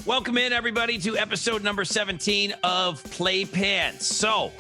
Welcome in, everybody, to episode number 17 of Play Pants. So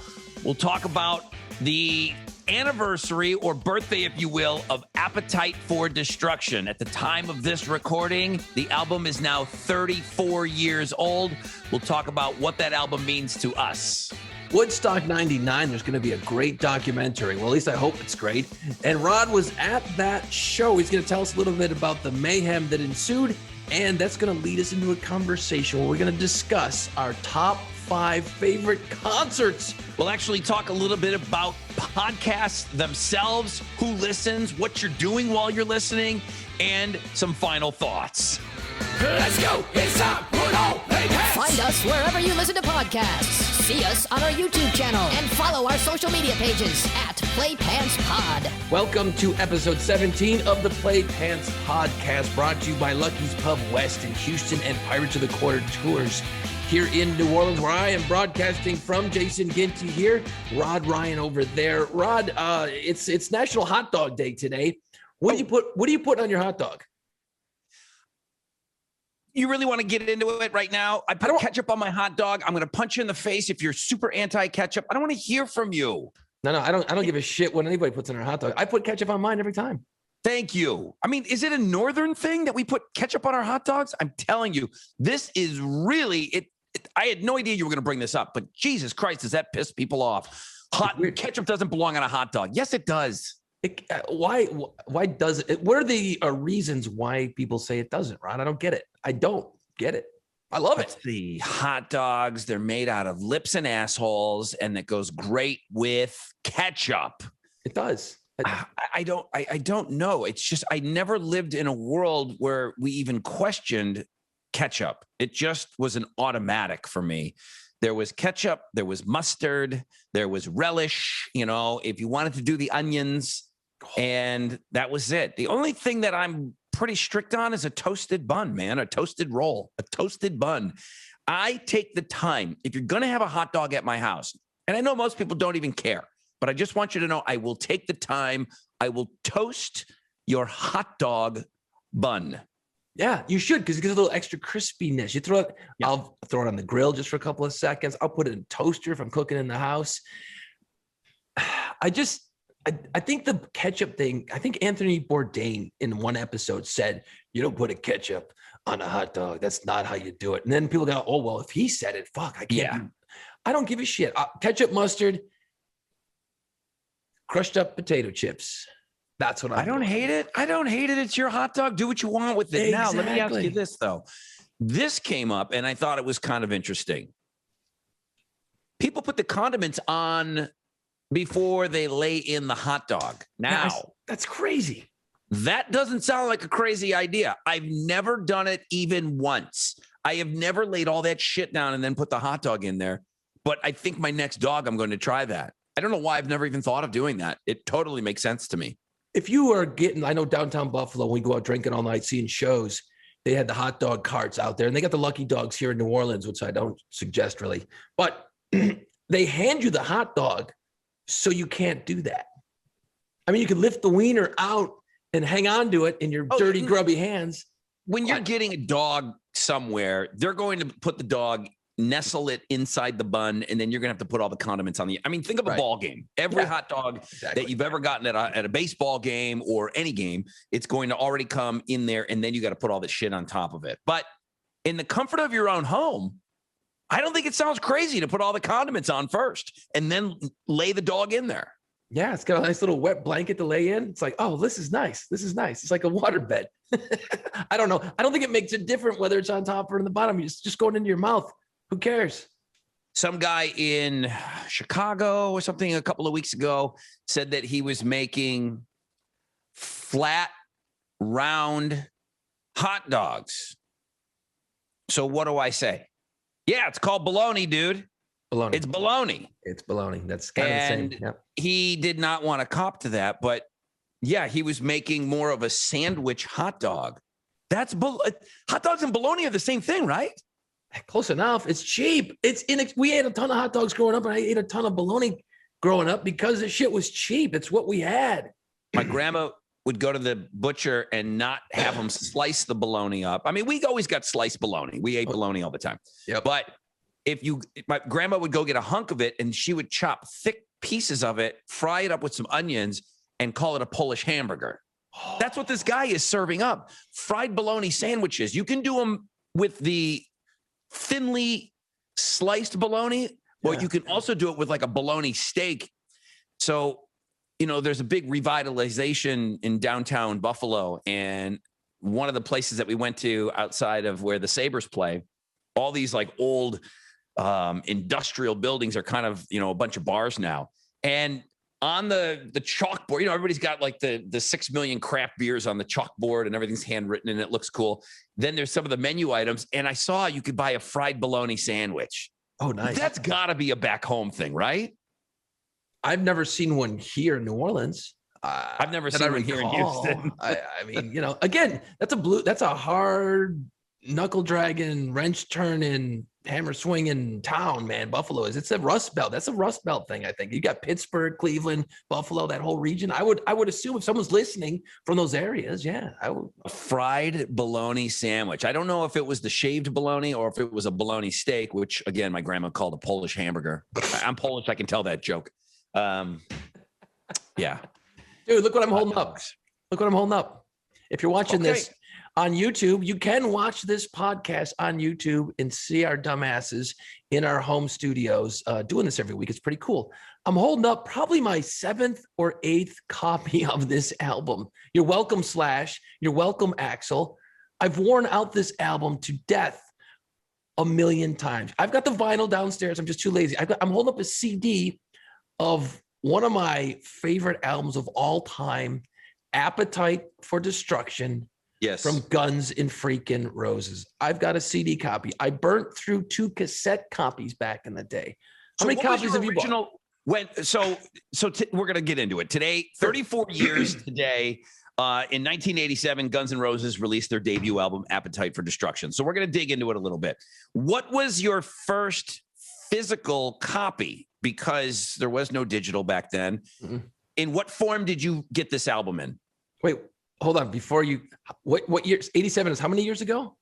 we'll talk about the anniversary or birthday, if you will, of Appetite for Destruction. At the time of this recording, the album is now 34 years old. We'll talk about what that album means to us. Woodstock 99, there's going to be a great documentary. Well, at least I hope it's great. And Rod was at that show. He's going to tell us a little bit about the mayhem that ensued. And that's going to lead us into a conversation where we're going to discuss our top 5 favorite concerts. We'll actually talk a little bit about podcasts themselves, who listens, what you're doing while you're listening, and some final thoughts. Let's go. It's time. Put on Play Pants. Find us wherever you listen to podcasts. See us on our YouTube channel and follow our social media pages at PlayPantsPod. Welcome to episode 17 of the Play Pants podcast, brought to you by Lucky's Pub West in Houston and Pirates of the Quarter Tours here in New Orleans, where I am broadcasting from. Jason Ginty here, Rod Ryan over there. Rod, it's National Hot Dog Day today. What do you put on your hot dog? You really want to get into it right now? I put ketchup on my hot dog. I'm going to punch you in the face if you're super anti-ketchup. I don't want to hear from you. No, I don't give a shit what anybody puts on their hot dog. I put ketchup on mine every time. Thank you. I mean, is it a northern thing that we put ketchup on our hot dogs? I'm telling you, this is really I had no idea you were going to bring this up, but Jesus Christ, does that piss people off? Ketchup doesn't belong on a hot dog. Yes, it does. Why does it? What are the reasons why people say it doesn't, Ron? I don't get it. I don't get it. I love it. The hot dogs, they're made out of lips and assholes, and it goes great with ketchup. It does. I don't know. It's just I never lived in a world where we even questioned ketchup. It just was an automatic for me. There was ketchup, there was mustard, there was relish, if you wanted to do the onions, and that was it. The only thing that I'm pretty strict on is a toasted bun, man, a toasted roll, a toasted bun. I take the time. If you're going to have a hot dog at my house, and I know most people don't even care, but I just want you to know I will take the time. I will toast your hot dog bun. Yeah, you should, because it gives a little extra crispiness. You throw it, yeah. I'll throw it on the grill just for a couple of seconds. I'll put it in a toaster if I'm cooking in the house. I think the ketchup thing, I think Anthony Bourdain in one episode said, you don't put a ketchup on a hot dog. That's not how you do it. And then people go, oh, well, if he said it, fuck, I can't. Yeah. I don't give a shit. Ketchup, mustard, crushed up potato chips. That's what I don't hate it. I don't hate it. It's your hot dog. Do what you want with it. Exactly. Now, let me ask you this, though. This came up, and I thought it was kind of interesting. People put the condiments on before they lay in the hot dog. Now, that's crazy. That doesn't sound like a crazy idea. I've never done it even once. I have never laid all that shit down and then put the hot dog in there. But I think my next dog, I'm going to try that. I don't know why I've never even thought of doing that. It totally makes sense to me. If you are I know downtown Buffalo, when we go out drinking all night, seeing shows, they had the hot dog carts out there, and they got the Lucky Dogs here in New Orleans, which I don't suggest really, but they hand you the hot dog, so you can't do that. I mean, you can lift the wiener out and hang on to it in your dirty, grubby hands. When you're getting a dog somewhere, they're going to put the dog, nestle it inside the bun, and then you're gonna have to put all the condiments on think of a ball game. Every hot dog that you've ever gotten at a baseball game or any game, it's going to already come in there, and then you got to put all the shit on top of it. But in the comfort of your own home, I don't think it sounds crazy to put all the condiments on first and then lay the dog in there. Yeah, it's got a nice little wet blanket to lay in. It's like, oh, this is nice. It's like a waterbed. I don't know. I don't think it makes it different whether it's on top or in the bottom. It's just going into your mouth. Who cares? Some guy in Chicago or something a couple of weeks ago said that he was making flat, round hot dogs. So what do I say? Yeah, it's called bologna, dude. Bologna. It's bologna. It's bologna. That's kind of the same. Yep. He did not want to cop to that, but yeah, he was making more of a sandwich hot dog. Hot dogs and bologna are the same thing, right? Close enough. It's cheap. We ate a ton of hot dogs growing up, and I ate a ton of bologna growing up because the shit was cheap. It's what we had. My grandma would go to the butcher and not have them slice the bologna up. I mean, we always got sliced bologna. We ate bologna all the time. Yep. But my grandma would go get a hunk of it and she would chop thick pieces of it, fry it up with some onions, and call it a Polish hamburger. That's what this guy is serving up. Fried bologna sandwiches. You can do them with the thinly sliced bologna, or you can also do it with like a bologna steak. So, you know, there's a big revitalization in downtown Buffalo. And one of the places that we went to outside of where the Sabres play, all these like old industrial buildings are kind of, you know, a bunch of bars now. And on the chalkboard, you know, everybody's got like the 6 million craft beers on the chalkboard and everything's handwritten and it looks cool. Then there's some of the menu items. And I saw you could buy a fried bologna sandwich. Oh, nice. That's gotta be a back home thing, right? I've never seen one here in New Orleans. I've never seen one here in Houston. I mean, you know, again, that's a hard knuckle dragging, wrench turning, hammer swinging town, man. Buffalo is. It's a Rust Belt. That's a Rust Belt thing, I think. You got Pittsburgh, Cleveland, Buffalo, that whole region. I would assume if someone's listening from those areas, I would. A fried bologna sandwich. I don't know if it was the shaved bologna or if it was a bologna steak, which again, my grandma called a Polish hamburger. I'm Polish. I can tell that joke. Yeah. Dude, look what I'm holding up. Look what I'm holding up. If you're watching this on YouTube, you can watch this podcast on YouTube and see our dumbasses in our home studios doing this every week. It's pretty cool. I'm holding up probably my 7th or 8th copy of this album. You're welcome, Slash. You're welcome, Axel. I've worn out this album to death a million times. I've got the vinyl downstairs. I'm just too lazy. I'm holding up a CD of one of my favorite albums of all time, Appetite for Destruction. Yes. From Guns N' Freaking Roses. I've got a CD copy. I burnt through 2 cassette copies back in the day. How many copies have you bought? We're going to get into it today. 34 years today. In 1987, Guns N' Roses released their debut album, Appetite for Destruction. So we're going to dig into it a little bit. What was your first physical copy? Because there was no digital back then. Mm-hmm. In what form did you get this album in? Wait, hold on. Before you, what year? 87 is how many years ago?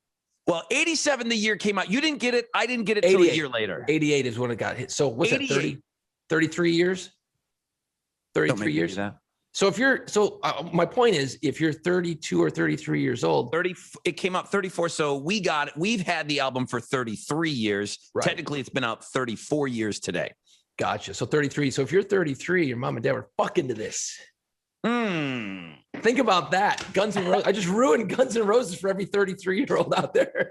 Well, 87, the year came out. You didn't get it. I didn't get it till a year later. 88 is when it got hit. So what's that, 33 years? 33 years? So my point is, if you're 32 or 33 years old, it came out 34. So we've had the album for 33 years. Right. Technically, it's been out 34 years today. Gotcha. So 33. So if you're 33, your mom and dad were fucking to this. Think about that. Guns N' Roses. I just ruined Guns N' Roses for every 33-year-old out there.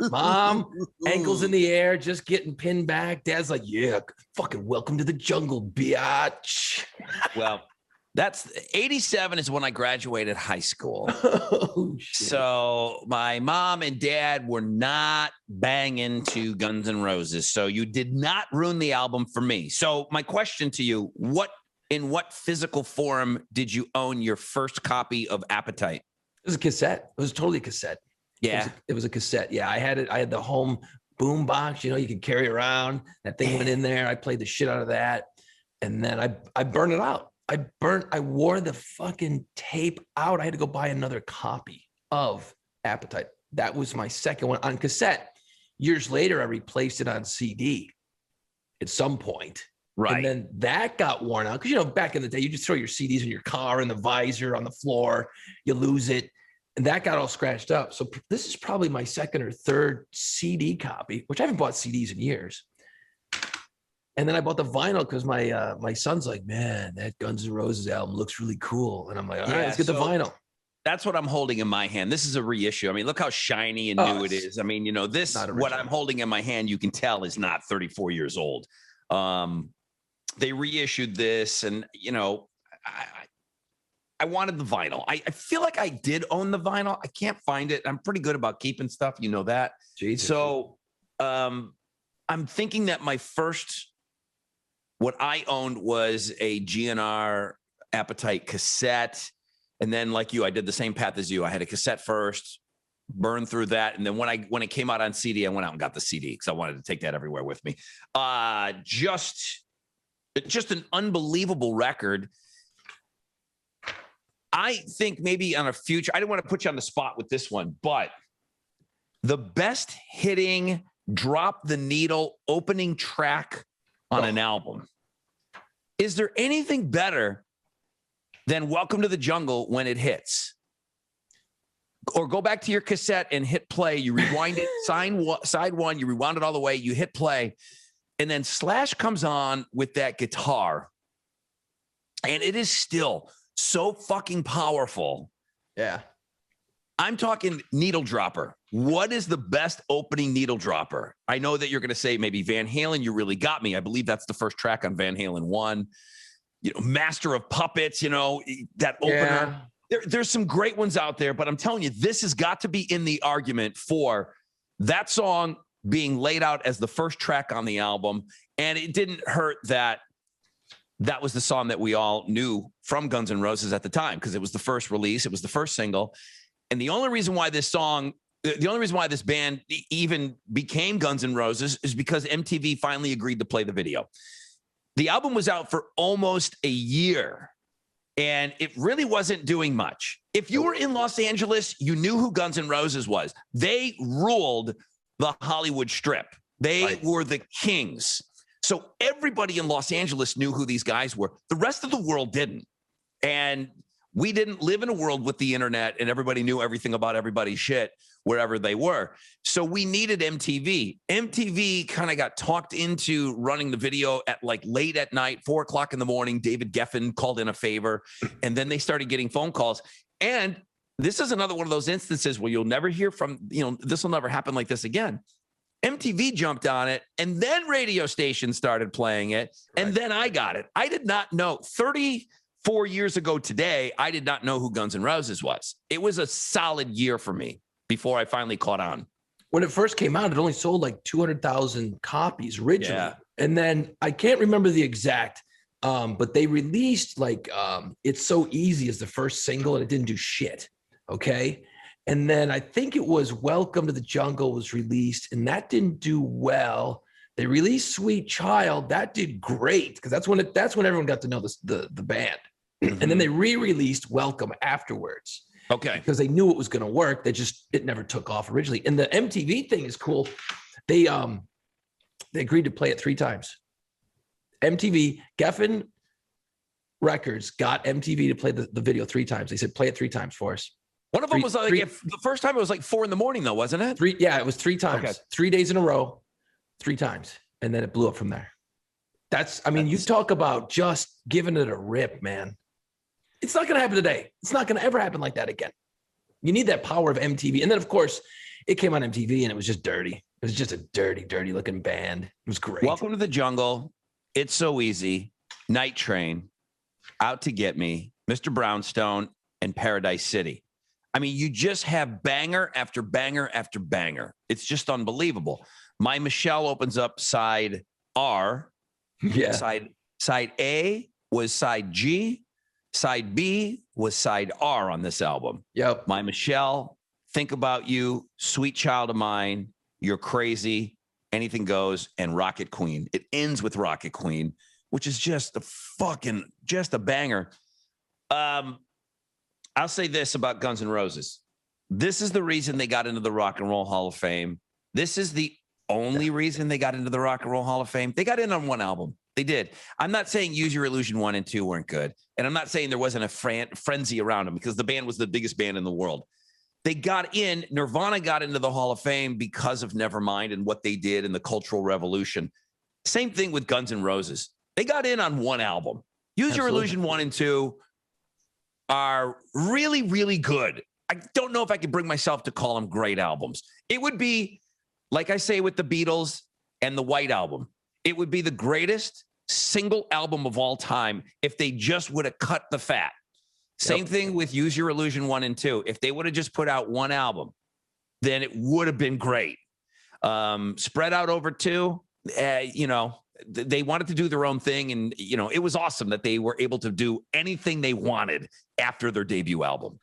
Mom, ankles in the air, just getting pinned back. Dad's like, yeah, fucking welcome to the jungle, biatch. Well, that's 87 is when I graduated high school. Oh, shit. So my mom and dad were not banging to Guns N' Roses. So you did not ruin the album for me. So my question to you, in what physical form did you own your first copy of Appetite? It was a cassette. It was totally a cassette. Yeah. It was a cassette. Yeah. I had it. I had the home boom box, you can carry around. That thing went in there. I played the shit out of that. And then I burned it out. I wore the fucking tape out. I had to go buy another copy of Appetite. That was my second one on cassette. Years later, I replaced it on CD at some point. Right. And then that got worn out. Because, back in the day, you just throw your CDs in your car in the visor on the floor. You lose it. And that got all scratched up. So this is probably my second or third CD copy, which I haven't bought CDs in years. And then I bought the vinyl because my son's like, man, that Guns N' Roses album looks really cool. And I'm like, all right, let's get the vinyl. That's what I'm holding in my hand. This is a reissue. I mean, look how shiny and new it is. I mean, this, what I'm holding in my hand, you can tell is not 34 years old. They reissued this and, I wanted the vinyl. I feel like I did own the vinyl. I can't find it. I'm pretty good about keeping stuff. You know that. Jesus. So I'm thinking that what I owned was a GNR Appetite cassette. And then like you, I did the same path as you. I had a cassette first, burned through that. And then when it came out on CD, I went out and got the CD because I wanted to take that everywhere with me. Just an unbelievable record. I think maybe on a future, I didn't want to put you on the spot with this one, but the best hitting drop the needle opening track on an album. Is there anything better than Welcome to the Jungle when it hits? Or go back to your cassette and hit play. You rewind it, side one, you rewound it all the way, you hit play, and then Slash comes on with that guitar. And it is still so fucking powerful. Yeah. I'm talking needle dropper. What is the best opening needle dropper? I know that you're going to say maybe Van Halen, You Really Got Me. I believe that's the first track on Van Halen 1. Master of Puppets, that opener. Yeah. There's some great ones out there, but I'm telling you, this has got to be in the argument for that song being laid out as the first track on the album. And it didn't hurt that was the song that we all knew from Guns N' Roses at the time, because it was the first release. It was the first single. And the only reason why this band even became Guns N' Roses is because MTV finally agreed to play the video. The album was out for almost a year, and it really wasn't doing much. If you were in Los Angeles, you knew who Guns N' Roses was. They ruled the Hollywood Strip. They were the kings. So everybody in Los Angeles knew who these guys were. The rest of the world didn't. And we didn't live in a world with the internet and everybody knew everything about everybody's shit wherever they were. So we needed MTV. MTV kind of got talked into running the video at like late at night, 4:00 in the morning. David Geffen called in a favor, and then they started getting phone calls. And this is another one of those instances where you'll never hear from, this will never happen like this again. MTV jumped on it, and then radio stations started playing it, and then I got it. I did not know. 34 years ago today, I did not know who Guns N' Roses was. It was a solid year for me before I finally caught on. When it first came out, it only sold like 200,000 copies originally. Yeah. And then I can't remember the exact, but they released like It's So Easy as the first single, and it didn't do shit. Okay. And then I think it was Welcome to the Jungle was released, and that didn't do well. They released Sweet Child. That did great, because that's when everyone got to know the band. Mm-hmm. And then they re-released Welcome afterwards. Okay. Because they knew it was going to work. It never took off originally. And the MTV thing is cool. They agreed to play it 3 times. MTV, Geffen Records got MTV to play the video 3 times. They said, play it 3 times for us. One of them was like, the first time it was like 4 a.m, though, wasn't it? It was 3 times. Okay. 3 days in a row, 3 times. And then it blew up from there. You talk about just giving it a rip, man. It's not going to happen today. It's not going to ever happen like that again. You need that power of MTV. And then, of course, it came on MTV, and it was just dirty. It was just a dirty, dirty looking band. It was great. Welcome to the Jungle, It's So Easy, Night Train, Out to Get Me, Mr. Brownstone, and Paradise City. I mean, you just have banger after banger after banger. It's just unbelievable. My Michelle opens up side R. Yeah. Side A was side G. Side B was side R on this album. Yep. My Michelle, Think About You, Sweet Child of Mine, You're Crazy, Anything Goes, and Rocket Queen. It ends with Rocket Queen, which is just a banger. I'll say this about Guns N' Roses. This is the reason they got into the Rock and Roll Hall of Fame. This is the only reason they got into the Rock and Roll Hall of Fame. They got in on one album. They did. I'm not saying Use Your Illusion 1 and 2 weren't good. And I'm not saying there wasn't a frenzy around them, because the band was the biggest band in the world. They got in, Nirvana got into the Hall of Fame because of Nevermind and what they did in the Cultural Revolution. Same thing with Guns N' Roses. They got in on one album. Use Your Illusion 1 and 2 are really, really good. I don't know if I could bring myself to call them great albums. It would be, like I say with the Beatles and the White Album, it would be the greatest single album of all time if they just would have cut the fat. Same thing with Use Your Illusion 1 and 2. If they would have just put out one album, then it would have been great. Spread out over 2, they wanted to do their own thing. And, it was awesome that they were able to do anything they wanted after their debut album.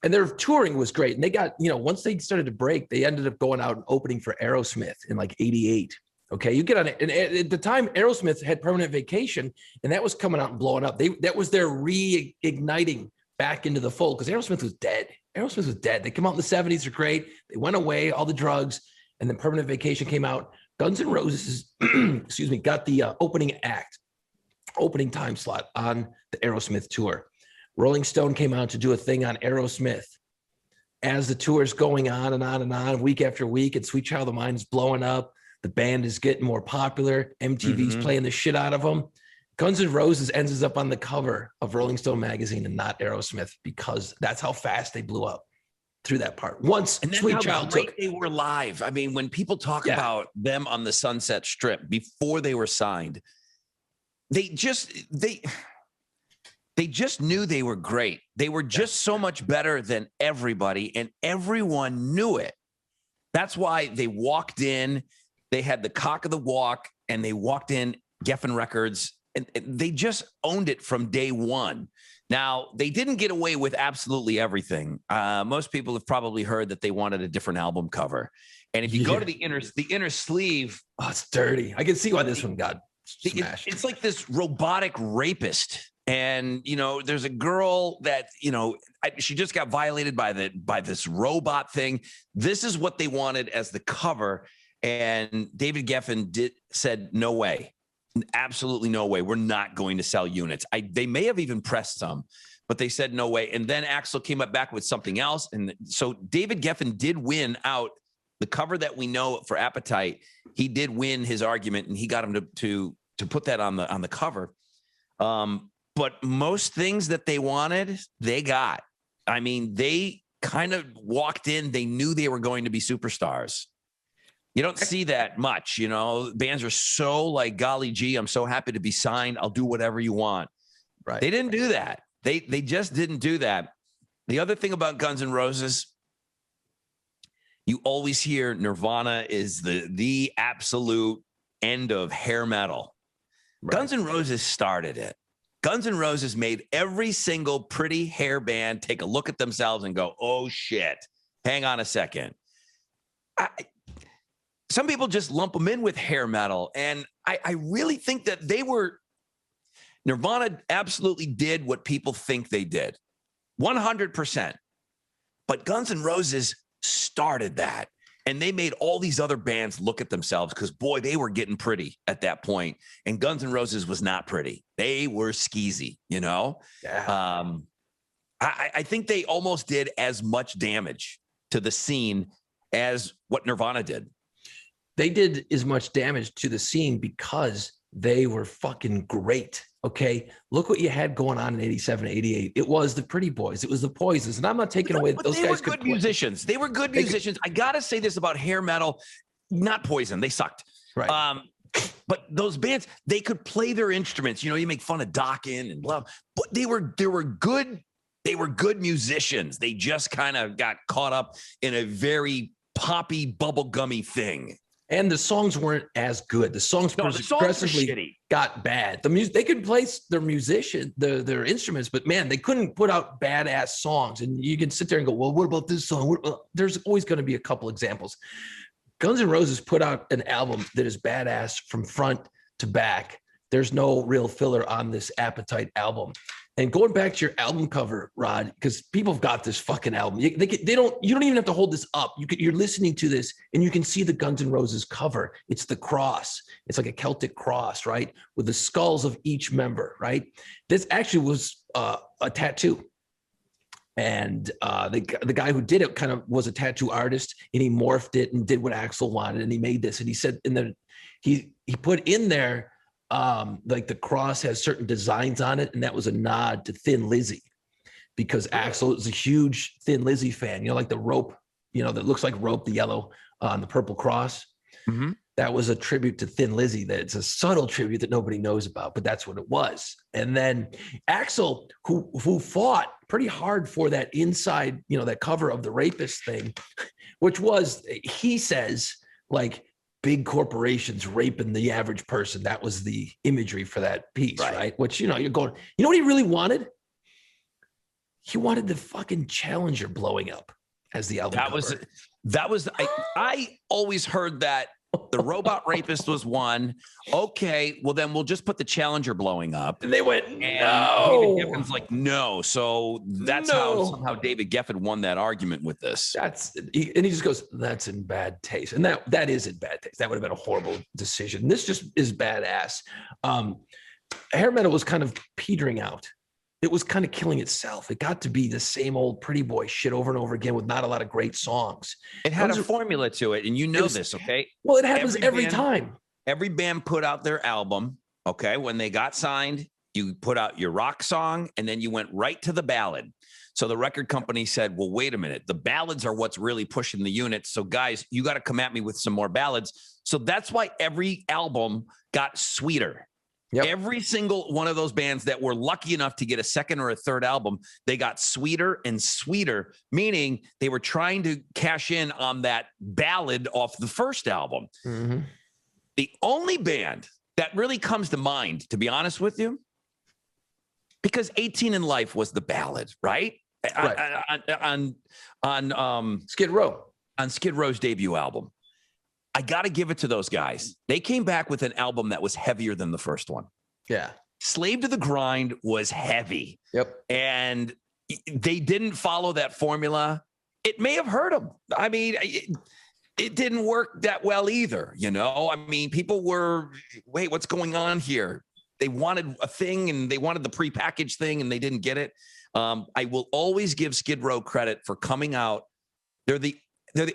And their touring was great. And they got, once they started to break, they ended up going out and opening for Aerosmith in like 88. Okay, you get on it. And at the time, Aerosmith had Permanent Vacation, and that was coming out and blowing up. That was their reigniting back into the fold because Aerosmith was dead. Aerosmith was dead. They came out in the 70s. They're great. They went away, all the drugs, and then Permanent Vacation came out. Guns N' Roses, excuse me, got the opening time slot on the Aerosmith tour. Rolling Stone came out to do a thing on Aerosmith. As the tour is going on and on and on, week after week, and Sweet Child of Mine is blowing up. The band is getting more popular. MTV's playing the shit out of them. Guns N' Roses ends up on the cover of Rolling Stone magazine and not Aerosmith because that's how fast they blew up through that part. Once and Sweet Child took, they were live. I mean, when people talk about them on the Sunset Strip before they were signed, they just knew they were great. They were just so much better than everybody, and everyone knew it. That's why they walked in. They had the cock of the walk, and they walked in Geffen Records, and they just owned it from day one. Now, they didn't get away with absolutely everything. Most people have probably heard that they wanted a different album cover. And if you go to the inner sleeve. Oh, it's dirty. I can see why this one got smashed. It's like this robotic rapist. And, you know, there's a girl that, you know, she just got violated by this robot thing. This is what they wanted as the cover. And David Geffen said, no way. Absolutely no way. We're not going to sell units. They may have even pressed some, but they said no way. And then Axl came back with something else. And so David Geffen did win out the cover that we know for Appetite. He did win his argument, and he got him to put that on the cover. But most things that they wanted, they got. I mean, they kind of walked in. They knew they were going to be superstars. You don't see that much, you know. Bands are so like, golly gee, I'm so happy to be signed. I'll do whatever you want. Right. They didn't do that. They just didn't do that. The other thing about Guns N' Roses, you always hear Nirvana is the absolute end of hair metal. Right. Guns N' Roses started it. Guns N' Roses made every single pretty hair band take a look at themselves and go, oh shit, hang on a second. Some people just lump them in with hair metal. And I really think that Nirvana absolutely did what people think they did. 100%. But Guns N' Roses started that. And they made all these other bands look at themselves because, boy, they were getting pretty at that point. And Guns N' Roses was not pretty. They were skeezy, you know? Yeah. I think they almost did as much damage to the scene as what Nirvana did. They did as much damage to the scene because they were fucking great. Okay. Look what you had going on in 87, 88. It was the Pretty Boys. It was the Poisons. And I'm not taking away those guys. They were good musicians. They were good musicians. I got to say this about hair metal, not Poison. They sucked. Right. But those bands, they could play their instruments. You know, you make fun of Dokken and Love, but they were good. They were good musicians. They just kind of got caught up in a very poppy, bubblegummy thing. And the songs weren't as good. The songs progressively got bad. The music, they could play their their instruments, but man, they couldn't put out badass songs. And you can sit there and go, well, what about this song? There's always going to be a couple examples. Guns N' Roses put out an album that is badass from front to back. There's no real filler on this Appetite album. And going back to your album cover, Rod, because people have got this fucking album. You don't even have to hold this up. You're listening to this and you can see the Guns N' Roses cover. It's the cross. It's like a Celtic cross, right? With the skulls of each member, right? This actually was a tattoo. And the guy who did it kind of was a tattoo artist, and he morphed it and did what Axl wanted, and he made this. And he said he put in there, like the cross has certain designs on it, and that was a nod to Thin Lizzy, because Axl is a huge Thin Lizzy fan. You know, like the rope, you know, that looks like rope, the yellow on the purple cross. Mm-hmm. That was a tribute to Thin Lizzy. That it's a subtle tribute that nobody knows about, but that's what it was. And then Axl, who fought pretty hard for that inside, you know, that cover of the rapist thing, which was, he says, like, big corporations raping the average person. That was the imagery for that piece, right? Which, you know, you're going, you know what he really wanted? He wanted the fucking Challenger blowing up as the album cover. That was I always heard that The Robot Rapist was one. Okay, well then we'll just put the Challenger blowing up. And they went, And no. David Geffen's like, no. So that's how somehow David Geffen won that argument with this. And he just goes, that's in bad taste. And that is in bad taste. That would have been a horrible decision. This just is badass. Hair metal was kind of petering out. It was kind of killing itself. It got to be the same old pretty boy shit over and over again with not a lot of great songs. It had a formula to it, and you know this, okay? Well, it happens every time. Every band put out their album, okay? When they got signed, you put out your rock song, and then you went right to the ballad. So the record company said, well, wait a minute. The ballads are what's really pushing the units. So guys, you got to come at me with some more ballads. So that's why every album got sweeter. Yep. Every single one of those bands that were lucky enough to get a second or a third album, they got sweeter and sweeter, meaning they were trying to cash in on that ballad off the first album. Mm-hmm. The only band that really comes to mind, to be honest with you, because 18 in Life was the ballad, right? On Skid Row. On Skid Row's debut album. I got to give it to those guys. They came back with an album that was heavier than the first one. Yeah. Slave to the Grind was heavy. Yep. And they didn't follow that formula. It may have hurt them. I mean, it didn't work that well either. You know, I mean, people were, wait, what's going on here? They wanted a thing and they wanted the prepackaged thing and they didn't get it. I will always give Skid Row credit for coming out. They're the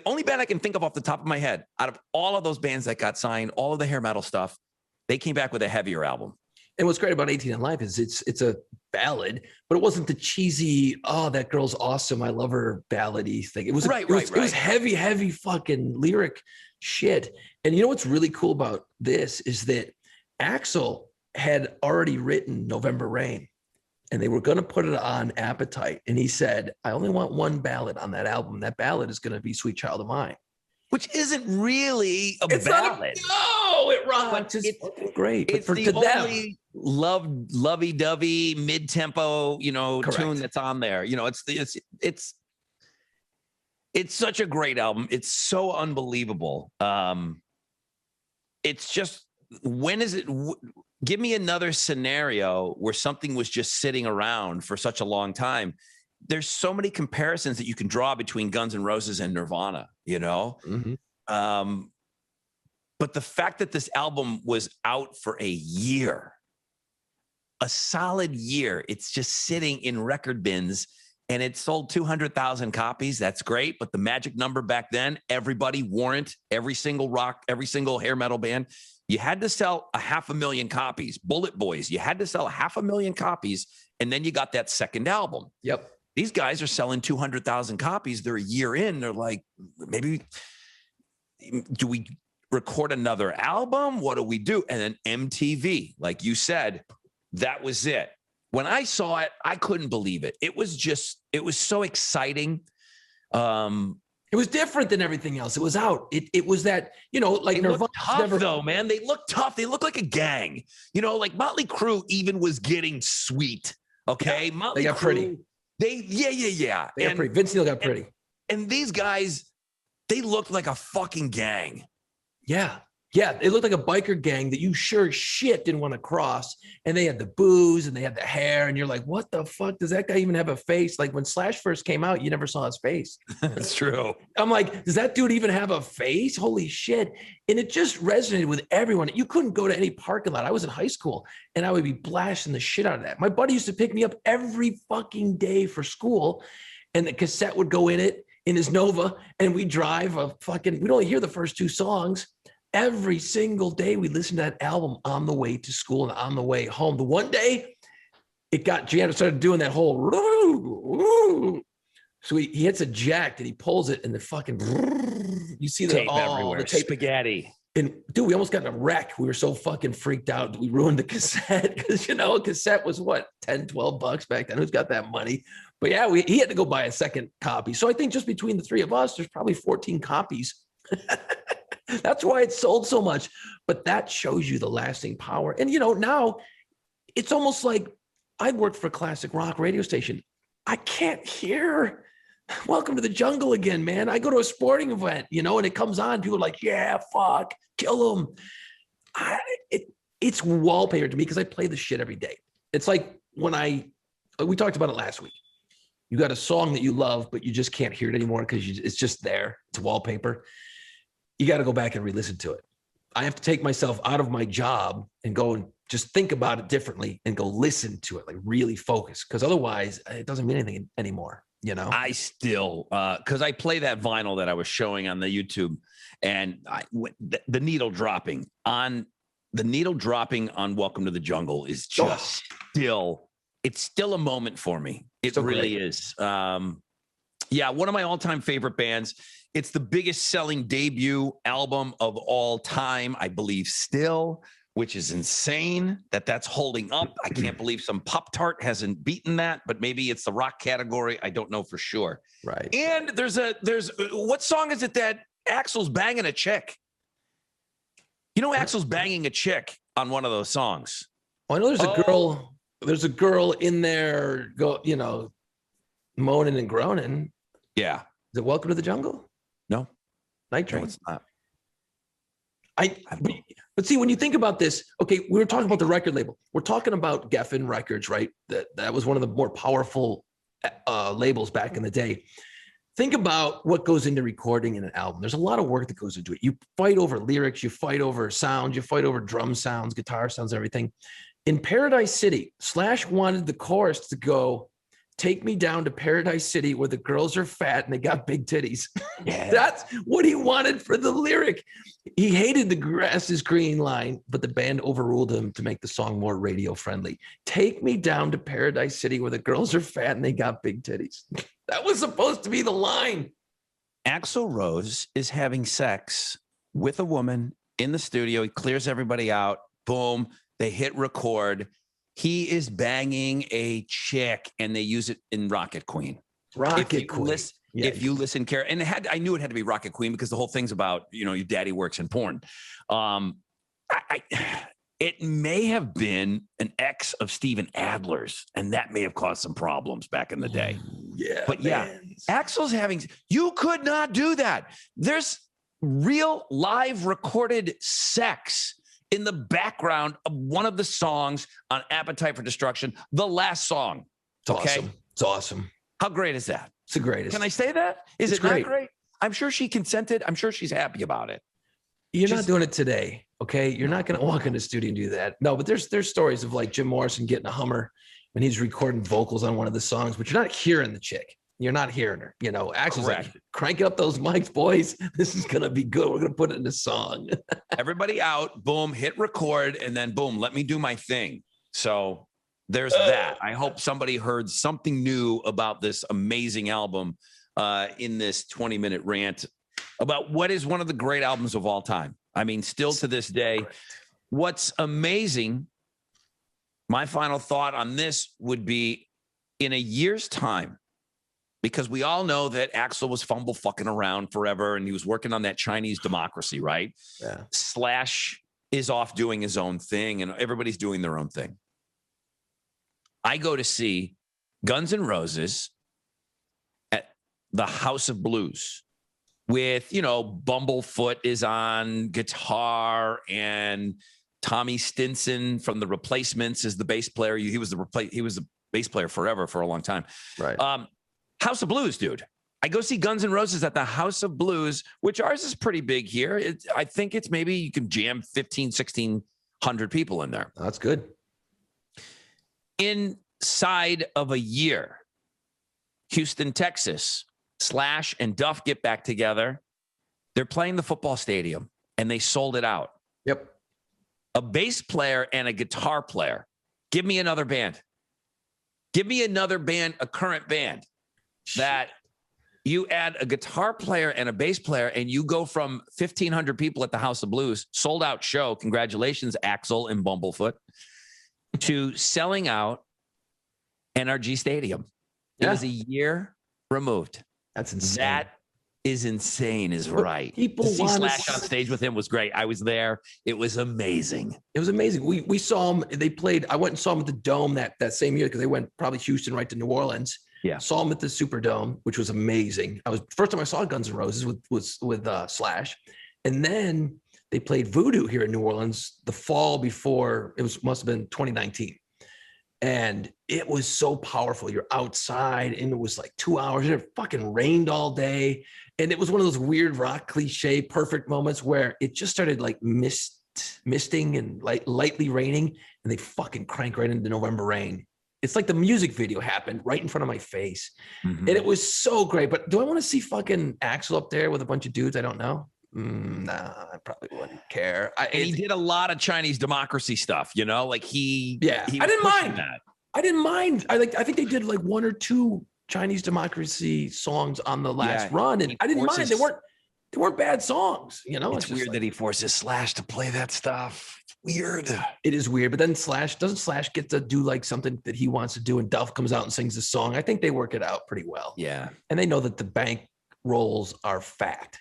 only band I can think of off the top of my head out of all of those bands that got signed, all of the hair metal stuff. They came back with a heavier album. And what's great about 18 in Life is it's a ballad, but it wasn't the cheesy, oh, that girl's awesome, I love her ballady thing. It was It was heavy fucking lyric shit. And you know what's really cool about this is that Axl had already written November Rain. And they were going to put it on Appetite. And he said, I only want one ballad on that album. That ballad is going to be Sweet Child of Mine. Which isn't really a it's ballad. No, it rocks. It's great. It's the only lovey-dovey, mid-tempo, tune that's on there. It's such a great album. It's so unbelievable. It's just, when is it... Give me another scenario where something was just sitting around for such a long time. There's so many comparisons that you can draw between Guns N' Roses and Nirvana, Mm-hmm. But the fact that this album was out for a year, a solid year, it's just sitting in record bins and it sold 200,000 copies. That's great. But the magic number back then, everybody, Warrant, every single hair metal band, you had to sell 500,000 copies. Bullet Boys, you had to sell 500,000 copies, and then you got that second album. Yep. These guys are selling 200,000 copies. They're a year in. They're like, maybe, do we record another album? What do we do? And then MTV, like you said, that was it. When I saw it, I couldn't believe it. It was so exciting. It was different than everything else. It was out. It was that, like Nirvana. Tough though, man. They look tough. They look like a gang. Like Motley Crue even was getting sweet. Okay, yeah, Motley they got Crue, pretty. Yeah. They got pretty. Vince Neil got pretty. And these guys, they looked like a fucking gang. Yeah. Yeah, it looked like a biker gang that you sure as shit didn't want to cross. And they had the booze and they had the hair. And you're like, what the fuck? Does that guy even have a face? Like when Slash first came out, you never saw his face. That's true. I'm like, does that dude even have a face? Holy shit. And it just resonated with everyone. You couldn't go to any parking lot. I was in high school and I would be blasting the shit out of that. My buddy used to pick me up every fucking day for school. And the cassette would go in his Nova. And we drive we'd only hear the first two songs. Every single day we listened to that album on the way to school and on the way home. The one day Gianna started doing that whole, so he hits a jack and he pulls it and the fucking, you see the tape everywhere, the tape spaghetti. And dude, we almost got in a wreck. We were so fucking freaked out. We ruined the cassette because, a cassette was what, $10, $12 back then. Who's got that money? But yeah, he had to go buy a second copy. So I think just between the three of us, there's probably 14 copies. That's why it sold so much. But that shows you the lasting power. And, now it's almost like I worked for a classic rock radio station. I can't hear Welcome to the jungle again, man. I go to a sporting event, you know, and it comes on. People are like, yeah, fuck, kill him. It's wallpaper to me because I play this shit every day. It's like when we talked about it last week. You got a song that you love, but you just can't hear it anymore because it's just there. It's wallpaper. You got to go back and re-listen to it. I have to take myself out of my job and go and just think about it differently and go listen to it, like really focus. Because otherwise, it doesn't mean anything anymore. You know, I still, because I play that vinyl that I was showing on the YouTube, and the needle dropping on Welcome to the Jungle is just it's still a moment for me. It really is. Yeah, one of my all-time favorite bands. It's the biggest selling debut album of all time, I believe still, which is insane that's holding up. I can't believe some Pop-Tart hasn't beaten that, but maybe it's the rock category. I don't know for sure. Right. And there's what song is it that Axl's banging a chick? You know, Axl's banging a chick on one of those songs. Oh, I know there's a girl in there, moaning and groaning. Yeah. Is it Welcome to the Jungle? No. Night Train. No, it's not. But see, when you think about this, okay, we were talking about the record label. We're talking about Geffen Records, right? That was one of the more powerful labels back in the day. Think about what goes into recording an album. There's a lot of work that goes into it. You fight over lyrics, you fight over sound, you fight over drum sounds, guitar sounds, everything. In Paradise City, Slash wanted the chorus to go, "Take me down to Paradise City where the girls are fat and they got big titties." Yeah. That's what he wanted for the lyric. He hated the grass is green line, but the band overruled him to make the song more radio friendly. "Take me down to Paradise City where the girls are fat and they got big titties." That was supposed to be the line. Axl Rose is having sex with a woman in the studio. He clears everybody out. Boom. They hit record. He is banging a chick, and they use it in Rocket Queen. Rocket Queen. If you listen, and I knew it had to be Rocket Queen because the whole thing's about, your daddy works in porn. It may have been an ex of Steven Adler's, and that may have caused some problems back in the day. Yeah, but Axl's you could not do that. There's real live recorded sex in the background of one of the songs on Appetite for Destruction, the last song. It's awesome. It's awesome. How great is that? It's the greatest. Can I say that? Is it not great? I'm sure she consented. I'm sure she's happy about it. You're not doing it today, okay? You're not going to walk in the studio and do that. No, but there's stories of like Jim Morrison getting a Hummer when he's recording vocals on one of the songs, but you're not hearing the chick. You're not hearing her. Axl's like, crank up those mics, boys. This is going to be good. We're going to put it in a song. Everybody out, boom, hit record, and then boom, let me do my thing. So there's that. I hope somebody heard something new about this amazing album in this 20-minute rant about what is one of the great albums of all time. I mean, still to this day, what's amazing, my final thought on this would be in a year's time, because we all know that Axl was fumble fucking around forever and he was working on that Chinese Democracy, right? Yeah. Slash is off doing his own thing and everybody's doing their own thing. I go to see Guns N' Roses at the House of Blues with, Bumblefoot is on guitar and Tommy Stinson from The Replacements is the bass player. He was the bass player forever for a long time. Right. House of Blues, dude. I go see Guns N' Roses at the House of Blues, which ours is pretty big here. I think it's maybe you can jam 1,600 people in there. That's good. Inside of a year, Houston, Texas, Slash and Duff get back together. They're playing the football stadium and they sold it out. Yep. A bass player and a guitar player. Give me another band. Give me another band, a current band that you add a guitar player and a bass player and you go from 1,500 people at the House of Blues, sold out show. Congratulations, Axl and Bumblefoot, to selling out NRG Stadium. It was a year removed. That's insane. That is insane, is right. People to see Slash on stage with him was great. I was there. It was amazing. It was amazing. We saw them. They played. I went and saw them at the Dome that same year because they went probably Houston right to New Orleans. Yeah. Saw them at the Superdome, which was amazing. First time I saw Guns N' Roses was with Slash, and then they played Voodoo here in New Orleans the fall before. Must have been 2019, and it was so powerful. You're outside, and it was like 2 hours. And it fucking rained all day, and it was one of those weird rock cliche perfect moments where it just started like misting and lightly raining, and they fucking crank right into November Rain. It's like the music video happened right in front of my face. Mm-hmm. And it was so great. But do I want to see fucking Axl up there with a bunch of dudes I don't know? Nah, I probably wouldn't care. And he did a lot of Chinese democracy stuff, you know, like he I didn't mind that. I didn't mind. I think they did like 1 or 2 Chinese democracy songs on the last run. And I didn't mind. They weren't bad songs, you know. It's weird that he forces Slash to play that stuff. Weird. It is weird, but then doesn't Slash get to do like something that he wants to do, and Duff comes out and sings the song. I think they work it out pretty well. Yeah, and they know that the bank rolls are fat.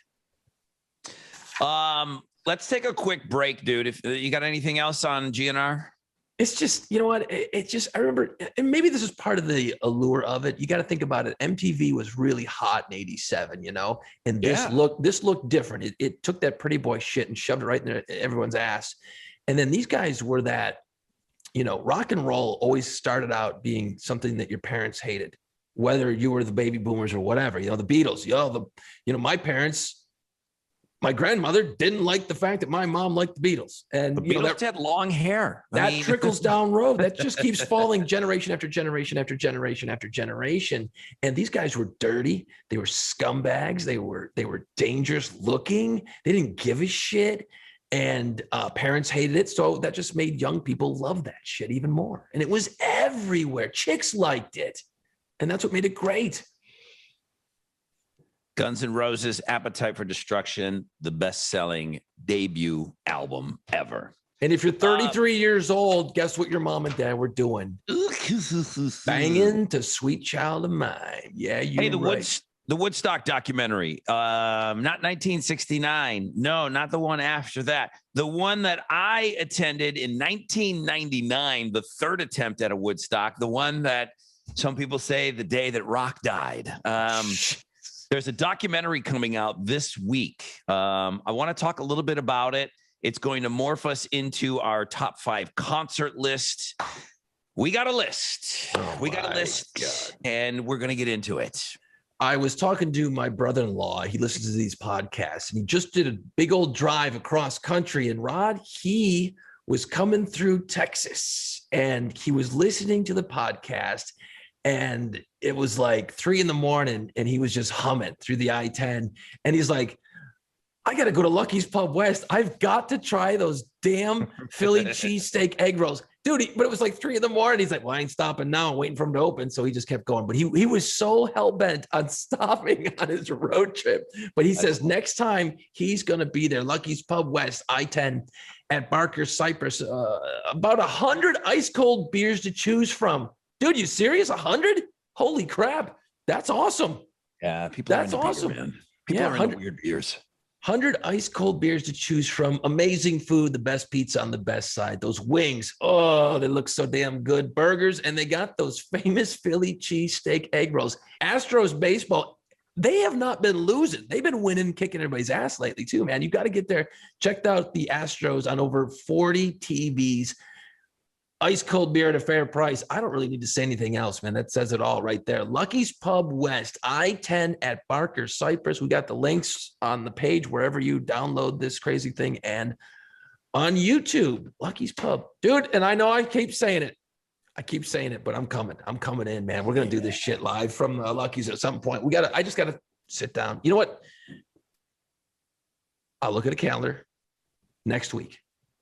Let's take a quick break, dude. If you got anything else on GNR? It's just, you know what? I remember, and maybe this is part of the allure of it. You got to think about it. MTV was really hot in '87, you know, and this looked different. It took that pretty boy shit and shoved it right in everyone's ass. And then these guys were that, you know, rock and roll always started out being something that your parents hated, whether you were the baby boomers or whatever. You know, the Beatles, my parents. My grandmother didn't like the fact that my mom liked the Beatles. And the Beatles had long hair. That trickles down road. That just keeps falling generation after generation after generation after generation. And these guys were dirty. They were scumbags. They were dangerous looking. They didn't give a shit. And parents hated it. So that just made young people love that shit even more. And it was everywhere. Chicks liked it. And that's what made it great. Guns N' Roses' Appetite for Destruction, the best-selling debut album ever. And if you're 33 years old, guess what your mom and dad were doing? Banging to Sweet Child of Mine. Yeah, the Woodstock documentary, not 1969. No, not the one after that. The one that I attended in 1999, the third attempt at a Woodstock, the one that some people say the day that rock died. There's a documentary coming out this week. I want to talk a little bit about it. It's going to morph us into our top 5 concert list. We got a list. And we're going to get into it. I was talking to my brother-in-law. He listens to these podcasts, and he just did a big old drive across country. And Rod, he was coming through Texas, and he was listening to the podcast. And it was like 3 a.m, and he was just humming through the I-10. And he's like, I got to go to Lucky's Pub West. I've got to try those damn Philly cheesesteak egg rolls. Dude, but it was like 3 a.m. He's like, well, I ain't stopping now. I'm waiting for him to open. So he just kept going. But he was so hell-bent on stopping on his road trip. But he says next time he's going to be there, Lucky's Pub West, I-10 at Barker Cypress. About 100 ice-cold beers to choose from. Dude, you serious? 100? Holy crap. That's awesome. Yeah, people That's awesome. Beer, man. People are into weird beers. 100 ice cold beers to choose from. Amazing food, the best pizza on the best side. Those wings, oh, they look so damn good. Burgers, and they got those famous Philly cheesesteak egg rolls. Astros baseball, they have not been losing. They've been winning, kicking everybody's ass lately too, man. You got to get there. Checked out the Astros on over 40 TVs. Ice cold beer at a fair price. I don't really need to say anything else, man. That says it all right there. Lucky's Pub West, I-10 at Barker Cypress. We got the links on the page wherever you download this crazy thing, and on YouTube, Lucky's Pub. Dude, and I know I keep saying it. But I'm coming. I'm coming in, man. We're going to do this shit live from Lucky's at some point. I just got to sit down. You know what? I'll look at a calendar next week.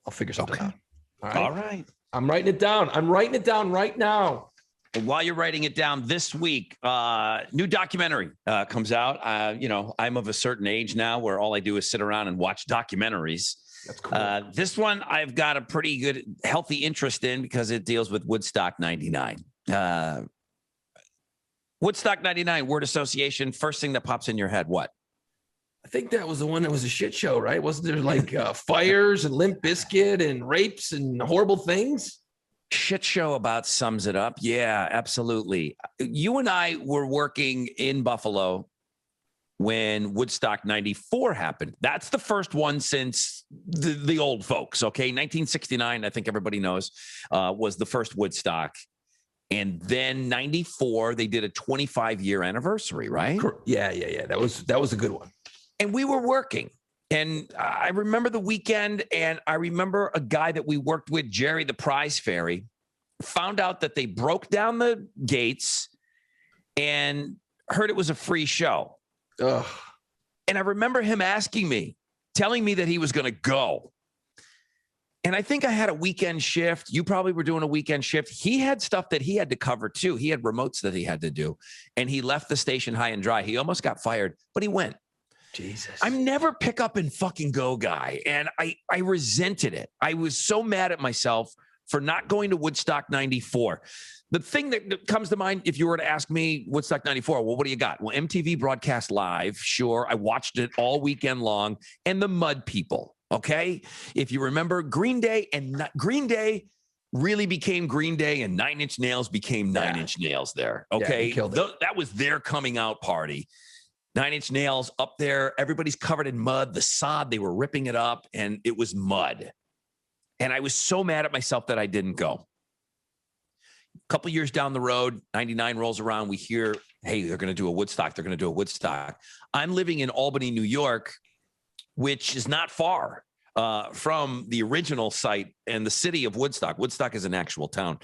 I'll figure something out. All right. I'm writing it down. I'm writing it down right now. And while you're writing it down this week, new documentary comes out. I'm of a certain age now where all I do is sit around and watch documentaries. That's cool. This one I've got a pretty good, healthy interest in because it deals with Woodstock 99. Woodstock 99, word association. First thing that pops in your head, what? I think that was the one that was a shit show, right? Wasn't there like fires and Limp Bizkit and rapes and horrible things? Shit show about sums it up. Yeah, absolutely. You and I were working in Buffalo when Woodstock 94 happened. That's the first one since the old folks, okay? 1969, I think everybody knows, was the first Woodstock. And then 94, they did a 25-year anniversary, right? Yeah. That was a good one. And we were working. And I remember the weekend, and I remember a guy that we worked with, Jerry the Prize Fairy, found out that they broke down the gates and heard it was a free show. Ugh. And I remember him asking me, telling me that he was going to go. And I think I had a weekend shift. You probably were doing a weekend shift. He had stuff that he had to cover too. He had remotes that he had to do. And he left the station high and dry. He almost got fired, but he went. Jesus. I'm never pick up and fucking go guy. And I resented it. I was so mad at myself for not going to Woodstock 94. The thing that comes to mind, if you were to ask me Woodstock 94, well, what do you got? Well, MTV broadcast live. Sure. I watched it all weekend long. And the Mud People. Okay. If you remember, Green Day really became Green Day, and 9 Inch Nails became 9 Inch Nails there. Okay. Yeah, that was their coming out party. 9 Inch Nails up there. Everybody's covered in mud. The sod, they were ripping it up, and it was mud. And I was so mad at myself that I didn't go. A couple years down the road, 99 rolls around. We hear, hey, they're going to do a Woodstock. They're going to do a Woodstock. I'm living in Albany, New York, which is not far from the original site and the city of Woodstock. Woodstock is an actual town.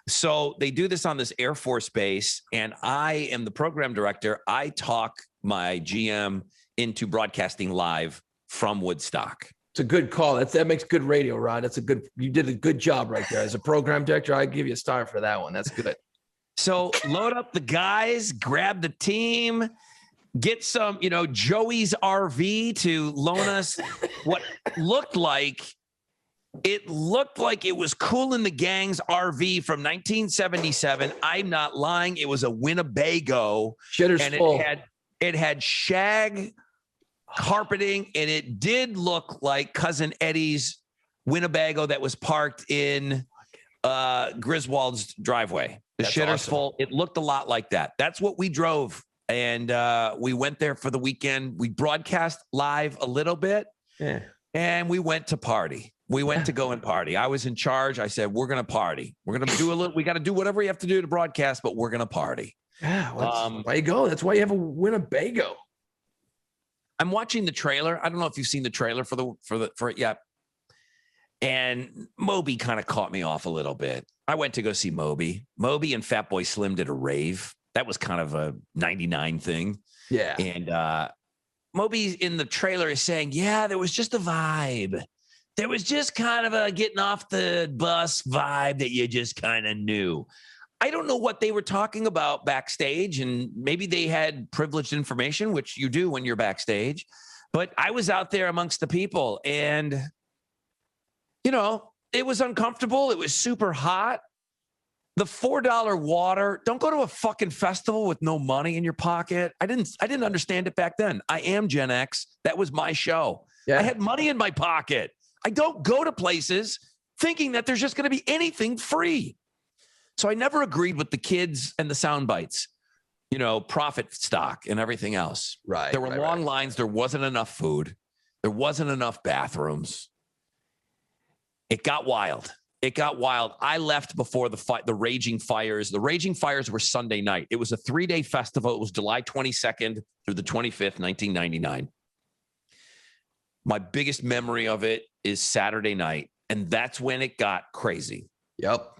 So they do this on this Air Force base, and I am the program director. I talk my GM into broadcasting live from Woodstock. It's a good call. That makes good radio, Rod. You did a good job right there. As a program director, I give you a star for that one. That's good. So load up the guys, grab the team, get some, Joey's RV to loan us what looked like it was Kool and the Gang's RV from 1977. I'm not lying. It was a Winnebago. Shitter's and full. It had shag carpeting, and it did look like Cousin Eddie's Winnebago that was parked in Griswold's driveway. The shitter's awesome. full. It looked a lot like that. That's what we drove. And we went there for the weekend. We broadcast live a little bit, and we went to party. We went to go and party. I was in charge. I said, we're going to party. We're going to do we got to do whatever we have to do to broadcast, but we're going to party. Yeah. Why you go? That's why you have a Winnebago. I'm watching the trailer. I don't know if you've seen the trailer for it yet. And Moby kind of caught me off a little bit. I went to go see Moby. Moby and Fatboy Slim did a rave. That was kind of a 99 thing. Yeah. And Moby in the trailer is saying, yeah, there was just a vibe. There was just kind of a getting off the bus vibe that you just kind of knew. I don't know what they were talking about backstage, and maybe they had privileged information, which you do when you're backstage. But I was out there amongst the people, and, it was uncomfortable. It was super hot. The $4 water. Don't go to a fucking festival with no money in your pocket. I didn't understand it back then. I am Gen X. That was my show. Yeah. I had money in my pocket. I don't go to places thinking that there's just going to be anything free. So I never agreed with the kids and the sound bites, profit stock and everything else. Right. There were long lines. There wasn't enough food. There wasn't enough bathrooms. It got wild. I left before the Raging Fires. The Raging Fires were Sunday night. It was a 3-day festival. It was July 22nd through the 25th, 1999. My biggest memory of it is Saturday night, and that's when it got crazy. Yep.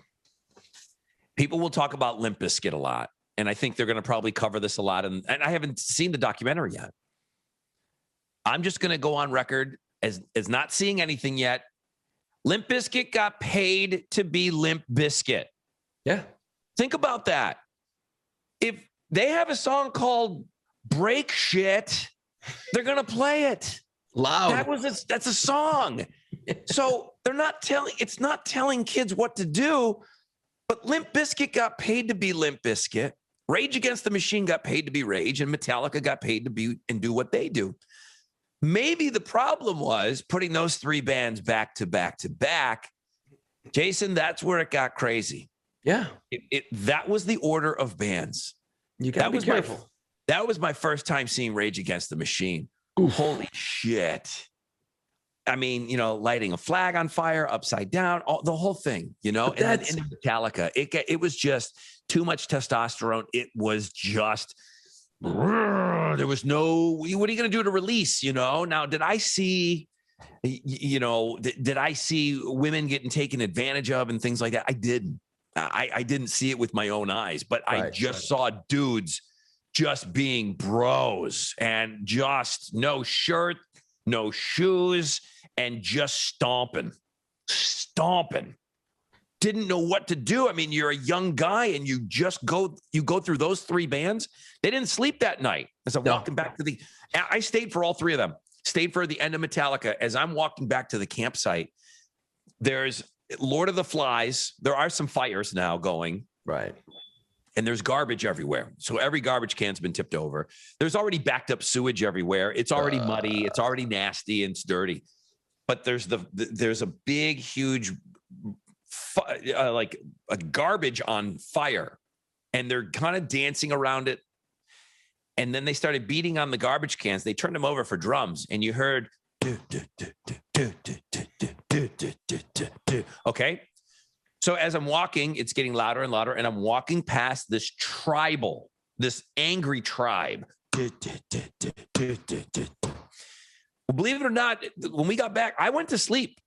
People will talk about Limp Bizkit a lot, and I think they're going to probably cover this a lot, and I haven't seen the documentary yet. I'm just going to go on record as not seeing anything yet. Limp Bizkit got paid to be Limp Bizkit. Yeah. Think about that. If they have a song called Break Shit, they're going to play it. Loud. That's a song. So it's not telling kids what to do, but Limp Bizkit got paid to be Limp Bizkit. Rage Against the Machine got paid to be Rage, and Metallica got paid to be and do what they do. Maybe the problem was putting those three bands back to back to back. Jason, that's where it got crazy. Yeah. That was the order of bands. You got to be careful. That was my first time seeing Rage Against the Machine. Oof. Holy shit. I mean, lighting a flag on fire, upside down, the whole thing, and then in Metallica, it was just too much testosterone. It was just, there was no, what are you going to do to release, Now, did I see, did I see women getting taken advantage of and things like that? I didn't. I didn't see it with my own eyes, but I just saw dudes just being bros and just no shirt, no shoes, and just stomping. Didn't know what to do. I mean, you're a young guy and you go through those three bands. They didn't sleep that night. As I'm walking back to I stayed for all three of them. Stayed for the end of Metallica. As I'm walking back to the campsite, there's Lord of the Flies. There are some fires now going. Right. And there's garbage everywhere. So every garbage can's been tipped over. There's already backed up sewage everywhere. It's already muddy. It's already nasty and it's dirty. But there's a big, huge, like a garbage on fire. And they're kind of dancing around it. And then they started beating on the garbage cans. They turned them over for drums. And you heard, okay. So as I'm walking, it's getting louder and louder, and I'm walking past this angry tribe. Well, believe it or not, when we got back, I went to sleep,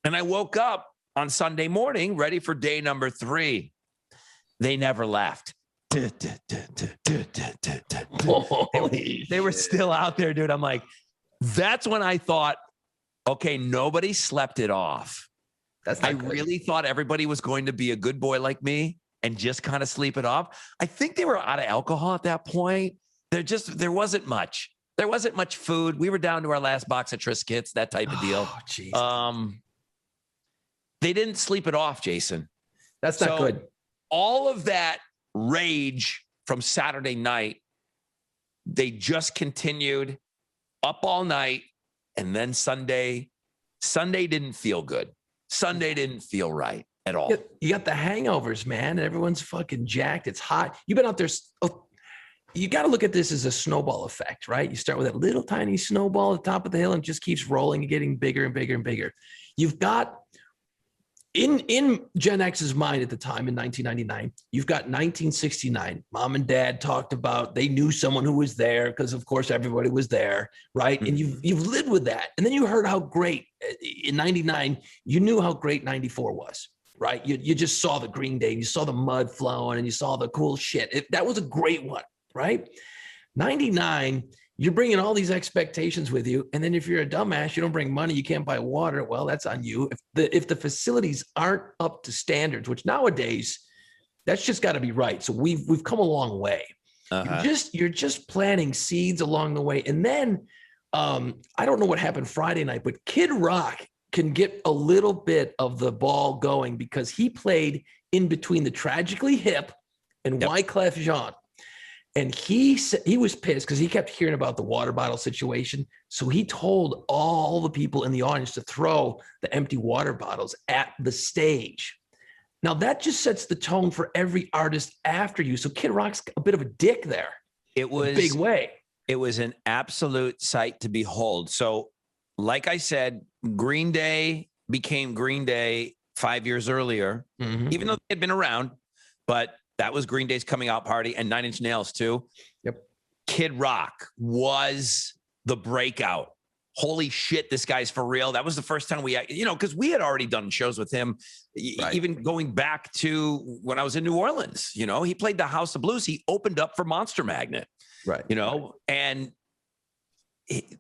and I woke up on Sunday morning, ready for day number 3. They never left. They were still out there, dude. I'm like, that's when I thought, okay, nobody slept it off. I really thought everybody was going to be a good boy like me and just kind of sleep it off. I think they were out of alcohol at that point. There wasn't much. There wasn't much food. We were down to our last box of Triscuits, that type of deal. Oh, geez. They didn't sleep it off, Jason. That's not good. All of that rage from Saturday night, they just continued up all night. And then Sunday didn't feel good. Sunday didn't feel right at all. You got the hangovers, man, and everyone's fucking jacked. It's hot. You've been out there. You got to look at this as a snowball effect, right? You start with that little tiny snowball at the top of the hill and it just keeps rolling and getting bigger and bigger and bigger. You've got in Gen X's mind at the time in 1999, you've got 1969. Mom and dad talked about, they knew someone who was there because of course everybody was there, right? Mm-hmm. And you've lived with that. And then you heard how great in 99, you knew how great 94 was, right? You just saw the Green Day and you saw the mud flowing and you saw the cool shit. That was a great one, right? 99, you're bringing all these expectations with you. And then if you're a dumbass, you don't bring money, you can't buy water. Well, that's on you. If the facilities aren't up to standards, which nowadays, that's just got to be right. So we've come a long way. Uh-huh. You're just planting seeds along the way. And then I don't know what happened Friday night, but Kid Rock can get a little bit of the ball going because he played in between the Tragically Hip and Wyclef Jean. And he was pissed because he kept hearing about the water bottle situation. So he told all the people in the audience to throw the empty water bottles at the stage. Now that just sets the tone for every artist after you. So Kid Rock's a bit of a dick there. It was a big way. It was an absolute sight to behold. So like I said, Green Day became Green Day 5 years earlier, even though they had been around, but that was Green Day's coming out party, and 9 Inch Nails too. Yep. Kid Rock was the breakout. Holy shit, this guy's for real. That was the first time because we had already done shows with him, even going back to when I was in New Orleans. He played the House of Blues. He opened up for Monster Magnet. Right. And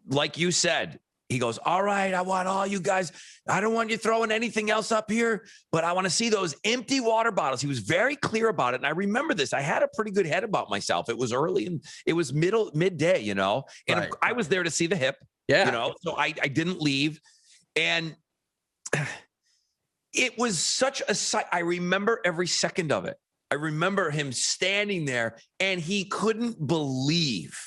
like you said, he goes, all right, I want all you guys. I don't want you throwing anything else up here, but I want to see those empty water bottles. He was very clear about it. And I remember this. I had a pretty good head about myself. It was early and it was midday, and I was there to see the Hip, so I didn't leave. And it was such a sight. I remember every second of it. I remember him standing there and he couldn't believe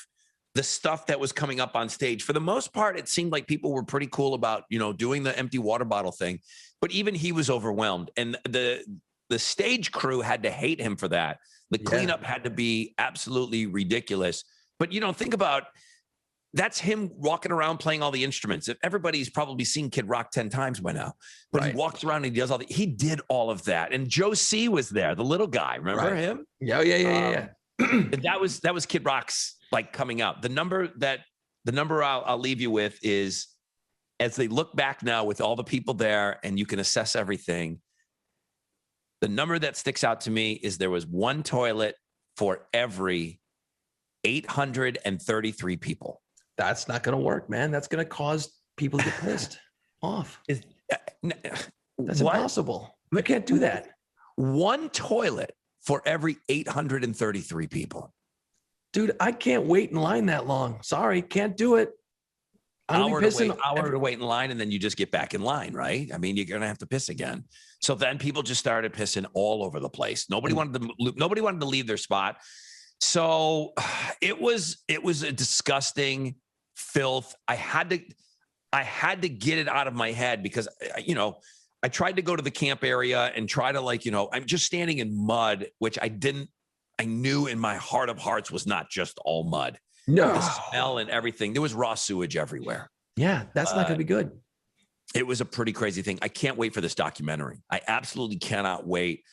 the stuff that was coming up on stage. For the most part, it seemed like people were pretty cool about, doing the empty water bottle thing. But even he was overwhelmed. And the stage crew had to hate him for that. The cleanup had to be absolutely ridiculous. But, think about, that's him walking around playing all the instruments. Everybody's probably seen Kid Rock 10 times by now. But he walks around and he does he did all of that. And Joe C was there, the little guy. Remember him? Yeah. That was Kid Rock's coming out. The number I'll leave you with is, as they look back now with all the people there and you can assess everything, the number that sticks out to me is there was one toilet for every 833 people. That's not going to work, man. That's going to cause people to get pissed off. That's impossible. You can't do that. One toilet for every 833 people. Dude, I can't wait in line that long. Sorry, can't do it. Hour to wait in line, and then you just get back in line, right? I mean, you're gonna have to piss again. So then people just started pissing all over the place. Nobody wanted to leave their spot. So it was a disgusting filth. I had to get it out of my head because I tried to go to the camp area and try to I'm just standing in mud, which I knew in my heart of hearts was not just all mud. No. The smell and everything. There was raw sewage everywhere. Yeah, that's not going to be good. It was a pretty crazy thing. I can't wait for this documentary. I absolutely cannot wait.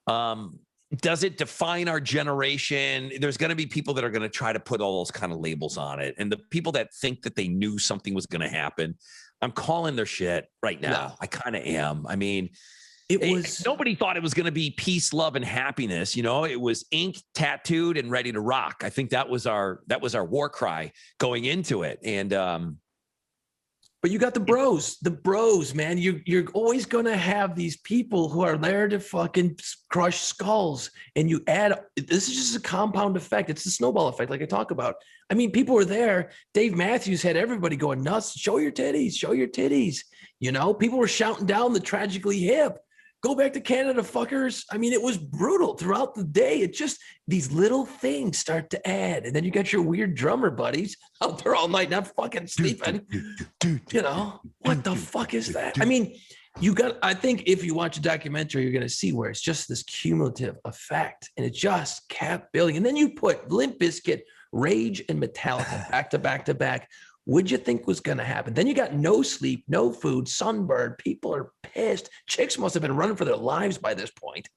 Does it define our generation? There's going to be people that are going to try to put all those kind of labels on it. And the people that think that they knew something was going to happen, I'm calling their shit right now. No. I kind of am. I mean, nobody thought it was going to be peace, love, and happiness. It was ink, tattooed, and ready to rock. I think that was our war cry going into it. And but you got the bros, man. You're always going to have these people who are there to fucking crush skulls. And you add, this is just a compound effect. It's the snowball effect, like I talk about. I mean, people were there. Dave Matthews had everybody going nuts. Show your titties, show your titties. People were shouting down the Tragically Hip. Go back to Canada, fuckers. I mean, it was brutal throughout the day. It just, these little things start to add. And then you got your weird drummer buddies out there all night, not fucking sleeping. What the fuck is that? I mean, I think if you watch a documentary, you're going to see where it's just this cumulative effect. And it just kept building. And then you put Limp Bizkit, Rage, and Metallica back to back to back. What'd you think was going to happen? Then you got no sleep, no food, sunburn. People are pissed. Chicks must have been running for their lives by this point.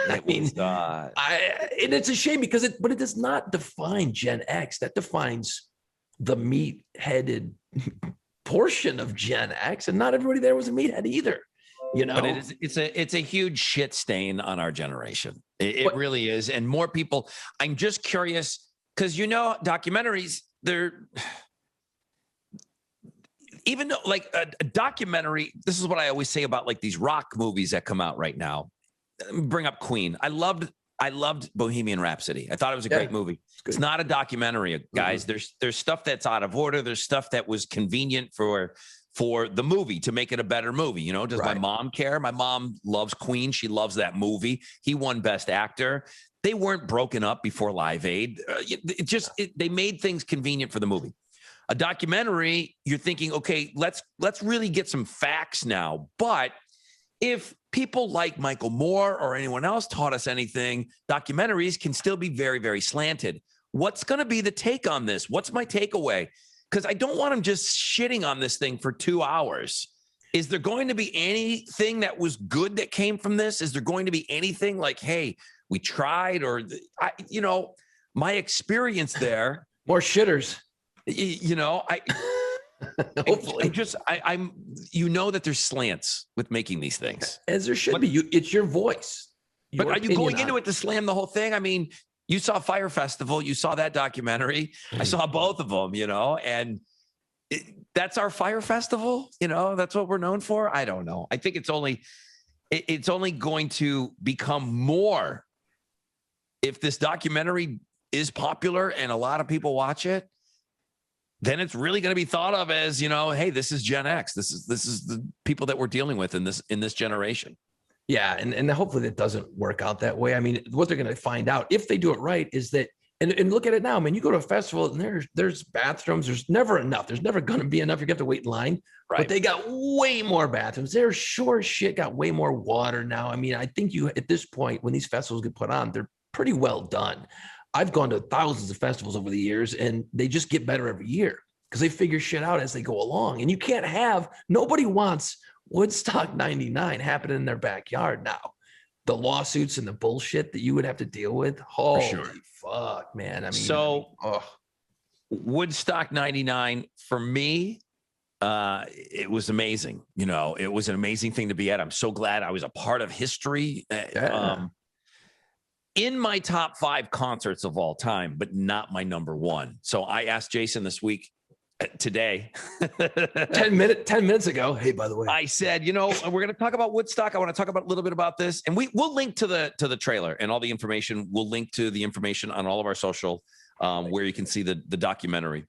I mean, and it's a shame because it does not define Gen X. That defines the meat-headed portion of Gen X, and not everybody there was a meathead either. But it's a huge shit stain on our generation. It really is, and more people. I'm just curious because documentaries, they're. Even though a documentary, this is what I always say about these rock movies that come out right now. Bring up Queen. I loved Bohemian Rhapsody. I thought it was a great movie. It's not a documentary, guys. Mm-hmm. There's stuff that's out of order. There's stuff that was convenient for the movie to make it a better movie. Does my mom care? My mom loves Queen. She loves that movie. He won Best Actor. They weren't broken up before Live Aid. They made things convenient for the movie. A documentary, you're thinking, okay, let's really get some facts now. But if people like Michael Moore or anyone else taught us anything, documentaries can still be very, very slanted. What's going to be the take on this? What's my takeaway? Because I don't want them just shitting on this thing for 2 hours. Is there going to be anything that was good that came from this? Is there going to be anything like, hey, we tried, or my experience there? More shitters. Hopefully, I'm that there's slants with making these things, as there should be. It's your voice. But are you going into it to slam the whole thing? I mean, you saw Fire Festival, you saw that documentary. I saw both of them, and that's our Fire Festival. That's what we're known for. I don't know. I think it's only going to become more if this documentary is popular and a lot of people watch it. Then it's really going to be thought of as, hey, this is Gen X. This is the people that we're dealing with in this generation. Yeah, and hopefully that doesn't work out that way. I mean, what they're going to find out if they do it right is that And look at it now, man. You go to a festival and there's bathrooms. There's never enough. There's never going to be enough. You have to wait in line. Right. But they got way more bathrooms. They're sure as shit got way more water now. I mean, I think at this point, when these festivals get put on, they're pretty well done. I've gone to thousands of festivals over the years, and they just get better every year because they figure shit out as they go along. And you can't nobody wants Woodstock 99 happening in their backyard now. The lawsuits and the bullshit that you would have to deal with. Holy fuck, man. I mean, Woodstock 99 for me, it was amazing. You know, it was an amazing thing to be at. I'm so glad I was a part of history. In my top 5 concerts of all time, but not my number one. So I asked Jason this week, today, 10 minutes ago. Hey, by the way, I said, you know, we're going to talk about Woodstock. I want to talk about a little bit about this, and we'll link to the trailer and all the information. We'll link to the information on all of our social, where you can see the documentary.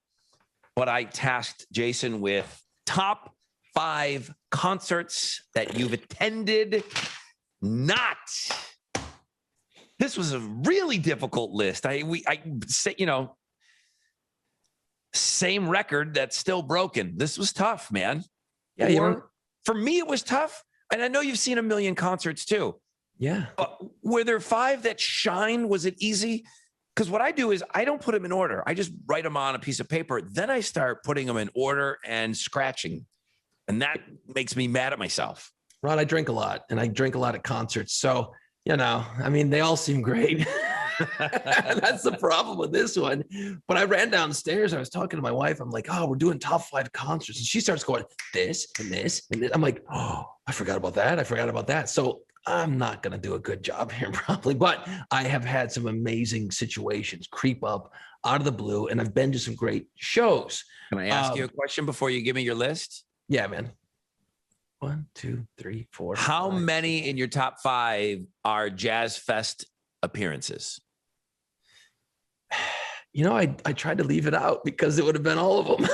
But I tasked Jason with top 5 concerts that you've attended. This was a really difficult list. I say, you know, same record that's still broken. This was tough, man. Yeah. For me, it was tough. And I know you've seen a million concerts too. Yeah. Were there 5 that shine? Was it easy? Because what I do is I don't put them in order. I just write them on a piece of paper. Then I start putting them in order and scratching. And that makes me mad at myself. Ron, I drink a lot, and I drink a lot at concerts. So, you know, I mean, they all seem great. That's the problem with this one. But I ran downstairs. I was talking to my wife. I'm like, oh, we're doing top 5 concerts. And she starts going, this and this and this. I'm like, oh, I forgot about that. So I'm not going to do a good job here probably. But I have had some amazing situations creep up out of the blue. And I've been to some great shows. Can I ask you a question before you give me your list? Yeah, man. 1, 2, 3, 4. How 5, many in your top 5 are Jazz Fest appearances? You know, I tried to leave it out because it would have been all of them.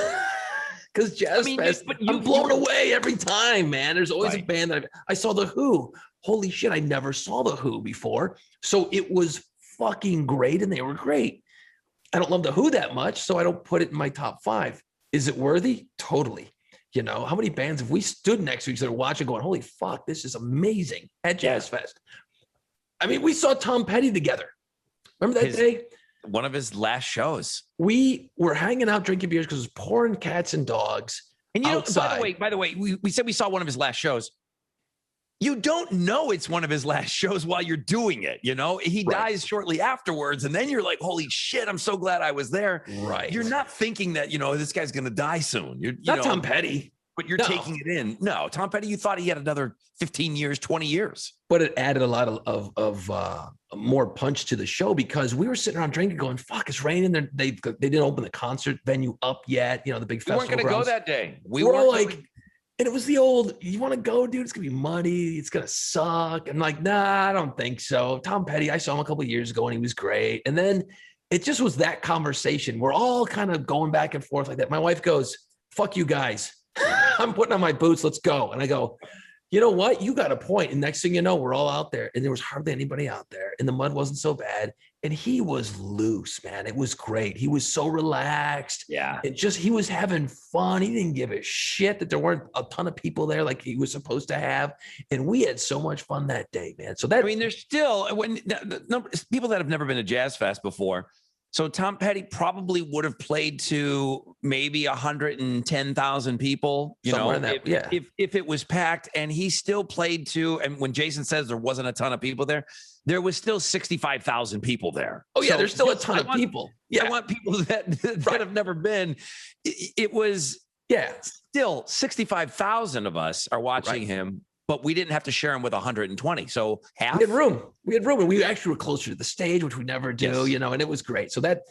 Because Jazz Fest, I'm blown away every time, man. There's always a band that I saw The Who. Holy shit, I never saw The Who before. So it was fucking great, and they were great. I don't love The Who that much, so I don't put it in my top 5. Is it worthy? Totally. You know, how many bands have we stood next to each other watching going, holy fuck, this is amazing at Jazz Fest? I mean, we saw Tom Petty together. Remember that day? One of his last shows. We were hanging out drinking beers because it was pouring cats and dogs. And you know, outside. by the way, we said we saw one of his last shows. You don't know it's one of his last shows while you're doing it. You know, he dies shortly afterwards. And then you're like, holy shit, I'm so glad I was there. Right. You're not thinking that, you know, this guy's going to die soon. You're not Tom Petty. But you're taking it in. No, Tom Petty, you thought he had another 15 years, 20 years. But it added a lot of more punch to the show because we were sitting around drinking going, fuck, it's raining. They didn't open the concert venue up yet. You know, the big festival. We weren't going to go that day. We were all like, and it was the old, you want to go, dude? It's going to be muddy. It's going to suck. I'm like, nah, I don't think so. Tom Petty, I saw him a couple of years ago and he was great. And then it just was that conversation. We're all kind of going back and forth like that. My wife goes, fuck you guys. I'm putting on my boots. Let's go. And I go, you know what? You got a point. And next thing you know, we're all out there and there was hardly anybody out there and the mud wasn't so bad. And he was loose, man. It was great. He was so relaxed. Yeah. He was having fun. He didn't give a shit that there weren't a ton of people there like he was supposed to have. And we had so much fun that day, man. So that, I mean, there's still people that have never been to Jazz Fest before. So Tom Petty probably would have played to maybe 110,000 people, you know, if it was packed, and he still played to, and when Jason says there wasn't a ton of people there was still 65,000 people there. Oh yeah. So there's still a ton of people. Yeah. I want people that have never been. It was still 65,000 of us are watching him. But we didn't have to share them with 120. So half. We had room, and we actually were closer to the stage, which we never do, you know, and it was great. So that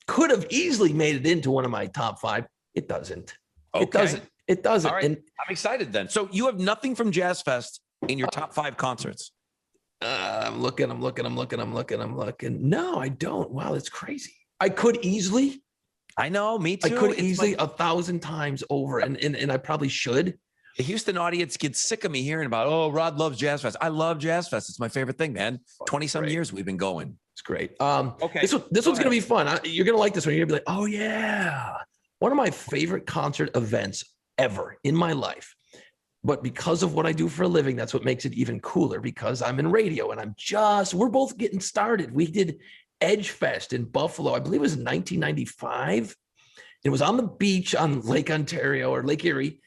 could have easily made it into one of my top 5. It doesn't. Okay. It doesn't. All right. And I'm excited then. So you have nothing from Jazz Fest in your top 5 concerts. I'm looking. No, I don't. Wow, that's crazy. I could easily. I know, me too. I could easily 1,000 times over, and I probably should. The Houston audience gets sick of me hearing about, oh, Rod loves Jazz Fest. I love Jazz Fest. It's my favorite thing, man. 20-some years we've been going. It's great. Okay. This one's going to be fun. You're going to like this one. You're going to be like, oh, yeah. One of my favorite concert events ever in my life. But because of what I do for a living, that's what makes it even cooler, because I'm in radio and we're both getting started. We did Edge Fest in Buffalo. I believe it was in 1995. It was on the beach on Lake Ontario or Lake Erie.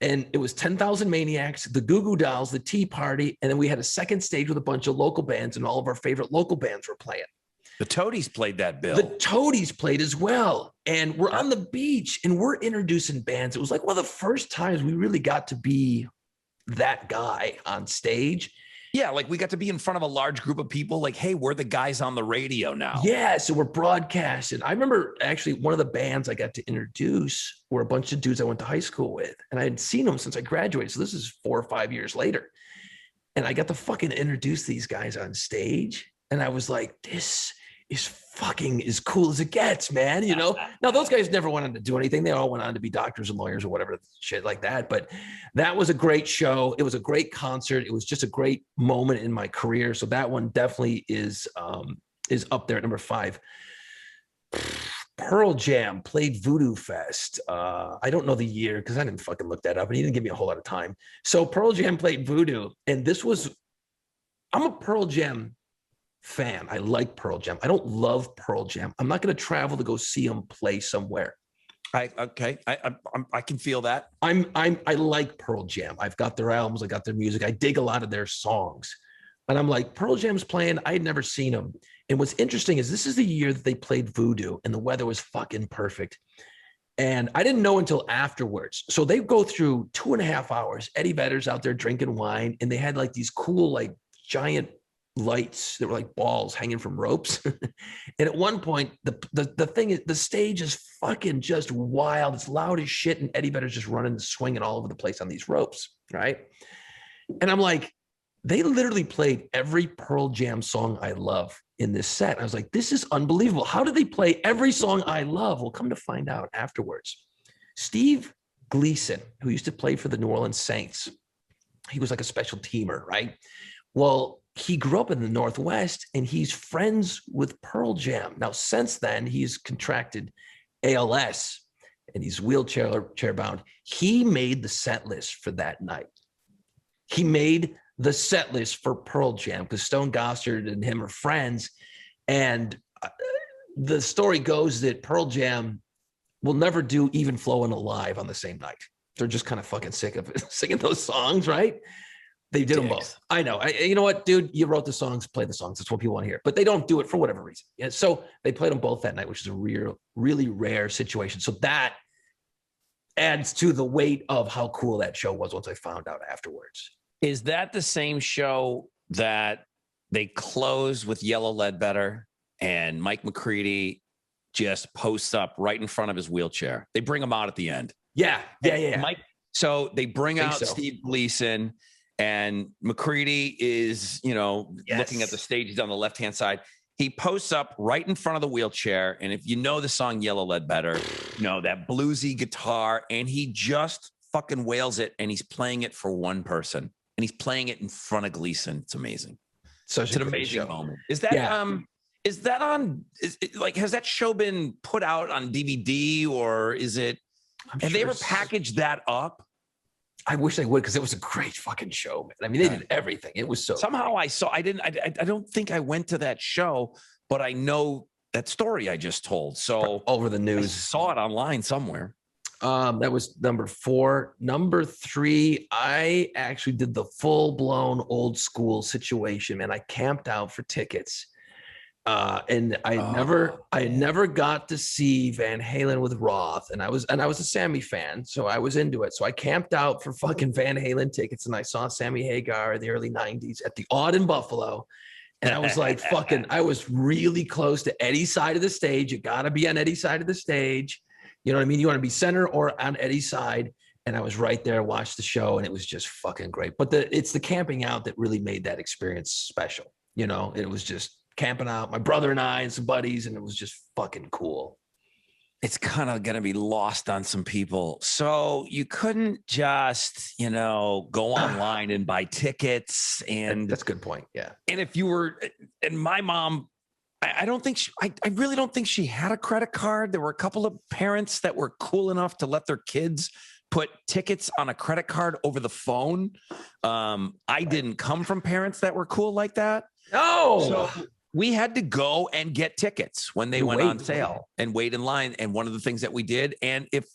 And it was 10,000 Maniacs, the Goo Goo Dolls, the Tea Party. And then we had a second stage with a bunch of local bands, and all of our favorite local bands were playing. The Toadies played that bill. The Toadies played as well. And we're on the beach and we're introducing bands. It was like one of the first times we really got to be that guy on stage. Yeah, like we got to be in front of a large group of people. Like, hey, we're the guys on the radio now. Yeah, so we're broadcasting. I remember actually one of the bands I got to introduce were a bunch of dudes I went to high school with. And I hadn't seen them since I graduated. So this is 4 or 5 years later. And I got to fucking introduce these guys on stage. And I was like, this is fucking as cool as it gets, man. You know, now those guys never went on to do anything. They all went on to be doctors and lawyers or whatever shit like that. But that was a great show. It was a great concert. It was just a great moment in my career. So that one definitely is up there at number 5. Pearl Jam played Voodoo Fest. I don't know the year because I didn't fucking look that up, and he didn't give me a whole lot of time. So Pearl Jam played Voodoo, and I'm a Pearl Jam fan. I like Pearl Jam. I don't love Pearl Jam. I'm not going to travel to go see them play somewhere. I can feel that. I like Pearl Jam. I've got their albums. I got their music. I dig a lot of their songs. And I'm like, Pearl Jam's playing. I had never seen them. And what's interesting is this is the year that they played Voodoo, and the weather was fucking perfect. And I didn't know until afterwards. So they go through 2.5 hours. Eddie Vedder's out there drinking wine, and they had like these cool, like giant lights that were like balls hanging from ropes. And at one point, the thing is, the stage is fucking just wild. It's loud as shit. And Eddie Vedder's just running and swinging all over the place on these ropes. Right. And I'm like, they literally played every Pearl Jam song I love in this set. I was like, this is unbelievable. How did they play every song I love? Well, come to find out afterwards. Steve Gleason, who used to play for the New Orleans Saints, he was like a special teamer, right? Well, he grew up in the Northwest, and he's friends with Pearl Jam. Now, since then, he's contracted ALS, and he's wheelchair bound. He made the set list for that night. He made the set list for Pearl Jam because Stone Gossard and him are friends. And the story goes that Pearl Jam will never do Even Flowin' Alive on the same night. They're just kind of fucking sick of singing those songs, right? They did them both. I know. You know what, dude? You wrote the songs, play the songs. That's what people want to hear. But they don't do it for whatever reason. Yeah, so they played them both that night, which is a really rare situation. So that adds to the weight of how cool that show was once I found out afterwards. Is that the same show that they close with Yellow Ledbetter and Mike McCready just posts up right in front of his wheelchair? They bring him out at the end. Yeah. Mike, so they bring out Steve Gleason, and McCready is, looking at the stage. He's on the left-hand side. He posts up right in front of the wheelchair. And if you know the song Yellow Ledbetter, that bluesy guitar, and he just fucking wails it, and he's playing it for one person, and he's playing it in front of Gleason. It's amazing. It's an amazing moment. Is that has that show been put out on DVD, or is it, have they ever packaged that up? I wish they would, because it was a great fucking show, man. I mean, they did everything. It was so somehow I don't think I went to that show, but I know that story I just told. So over the news, I saw it online somewhere. That was number 4. Number 3, I actually did the full-blown old school situation, man. I camped out for tickets. And I never got to see Van Halen with Roth, and I was a Sammy fan, so I was into it. So I camped out for fucking Van Halen tickets, and I saw Sammy Hagar in the early 90s at the Odd in Buffalo. And I was like, I was really close to Eddie's side of the stage. You got to be on Eddie's side of the stage. You know what I mean? You want to be center or on Eddie's side. And I was right there, watched the show, and it was just fucking great. But it's the camping out that really made that experience special. It was just camping out, my brother and I and some buddies, and it was just fucking cool. it's kind of going to be lost on some people. So you couldn't just, go online and buy tickets. And that's a good point. Yeah. And if you were, and my mom, I don't think I really don't think she had a credit card. There were a couple of parents that were cool enough to let their kids put tickets on a credit card over the phone. I didn't come from parents that were cool like that. No. So we had to go and get tickets when they went on sale and wait in line. And one of the things that we did, and if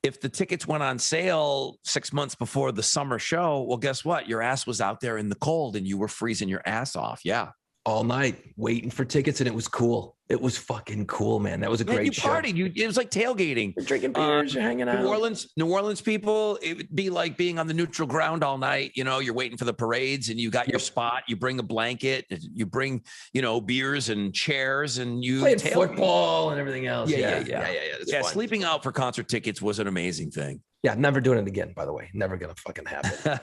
the tickets went on sale 6 months before the summer show, well, guess what? Your ass was out there in the cold and you were freezing your ass off. Yeah. All night waiting for tickets, and it was cool. It was fucking cool, man. That was a great show. You partied. It was like tailgating. You're drinking beers, you're hanging out. New Orleans people, it would be like being on the neutral ground all night. You're waiting for the parades, and you got your spot. You bring a blanket. You bring, beers and chairs, and you played football and everything else. Yeah. Yeah, sleeping out for concert tickets was an amazing thing. Yeah, never doing it again, by the way. Never gonna fucking happen.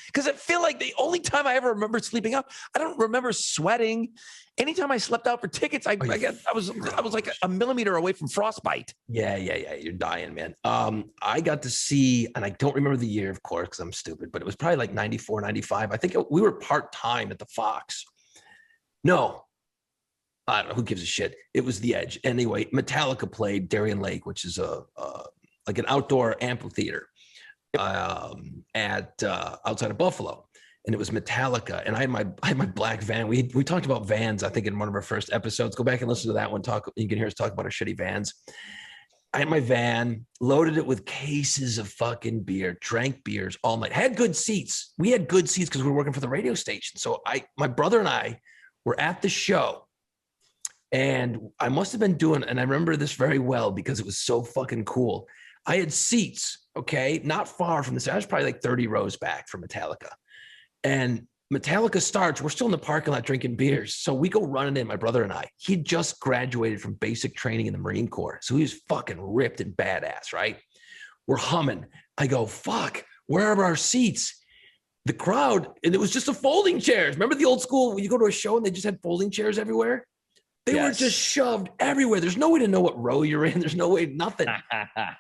Because I feel like the only time I ever remember sleeping out, I don't remember sweating. Anytime I slept out for tickets, I was like a millimeter away from frostbite. Yeah. You're dying, man. I got to see, and I don't remember the year, of course, because I'm stupid, but it was probably like 94, 95. I think we were part-time at the Fox. No, I don't know. Who gives a shit? It was the Edge. Anyway, Metallica played Darien Lake, which is like an outdoor amphitheater at outside of Buffalo. And it was Metallica. And I had my black van. We talked about vans, I think, in one of our first episodes. Go back and listen to that one. You can hear us talk about our shitty vans. I had my van, loaded it with cases of fucking beer, drank beers all night, had good seats. We had good seats because we were working for the radio station. So my brother and I were at the show. And I must have been doing, and I remember this very well because it was so fucking cool. I had seats, okay, not far from the stage. I was probably like 30 rows back from Metallica. And Metallica starts, we're still in the parking lot drinking beers. So we go running in, my brother and I. He just graduated from basic training in the Marine Corps. So he was fucking ripped and badass, right? We're humming. I go, fuck, where are our seats? The crowd, and it was just the folding chairs. Remember the old school, when you go to a show and they just had folding chairs everywhere? They were just shoved everywhere. There's no way to know what row you're in. There's no way, nothing.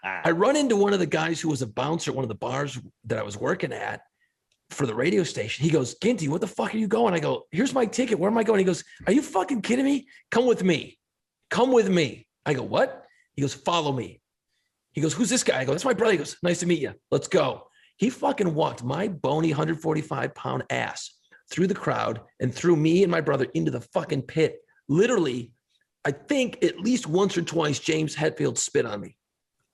I run into one of the guys who was a bouncer at one of the bars that I was working at for the radio station. He goes, Ginty, what the fuck are you going? I go, here's my ticket. Where am I going? He goes, are you fucking kidding me? Come with me. Come with me. I go, what? He goes, follow me. He goes, who's this guy? I go, that's my brother. He goes, nice to meet you. Let's go. He fucking walked my bony 145-pound ass through the crowd and threw me and my brother into the fucking pit. Literally, I think at least once or twice, James Hetfield spit on me.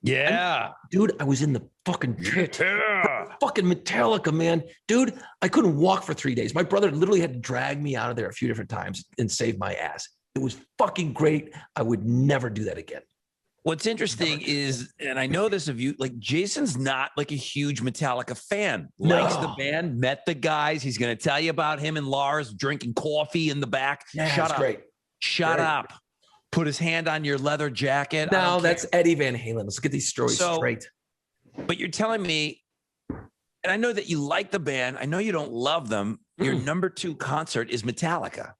Yeah. Dude, I was in the fucking pit. Fucking Metallica, man. Dude, I couldn't walk for 3 days. My brother literally had to drag me out of there a few different times and save my ass. It was fucking great. I would never do that again. What's interesting is, and I know this of you, like Jason's not like a huge Metallica fan. Likes the band, met the guys. He's going to tell you about him and Lars drinking coffee in the back. Yeah, Shut up. Great. Shut up. Put his hand on your leather jacket. No, that's Eddie Van Halen. Let's get these stories straight. But you're telling me, and I know that you like the band. I know you don't love them. Your number 2 concert is Metallica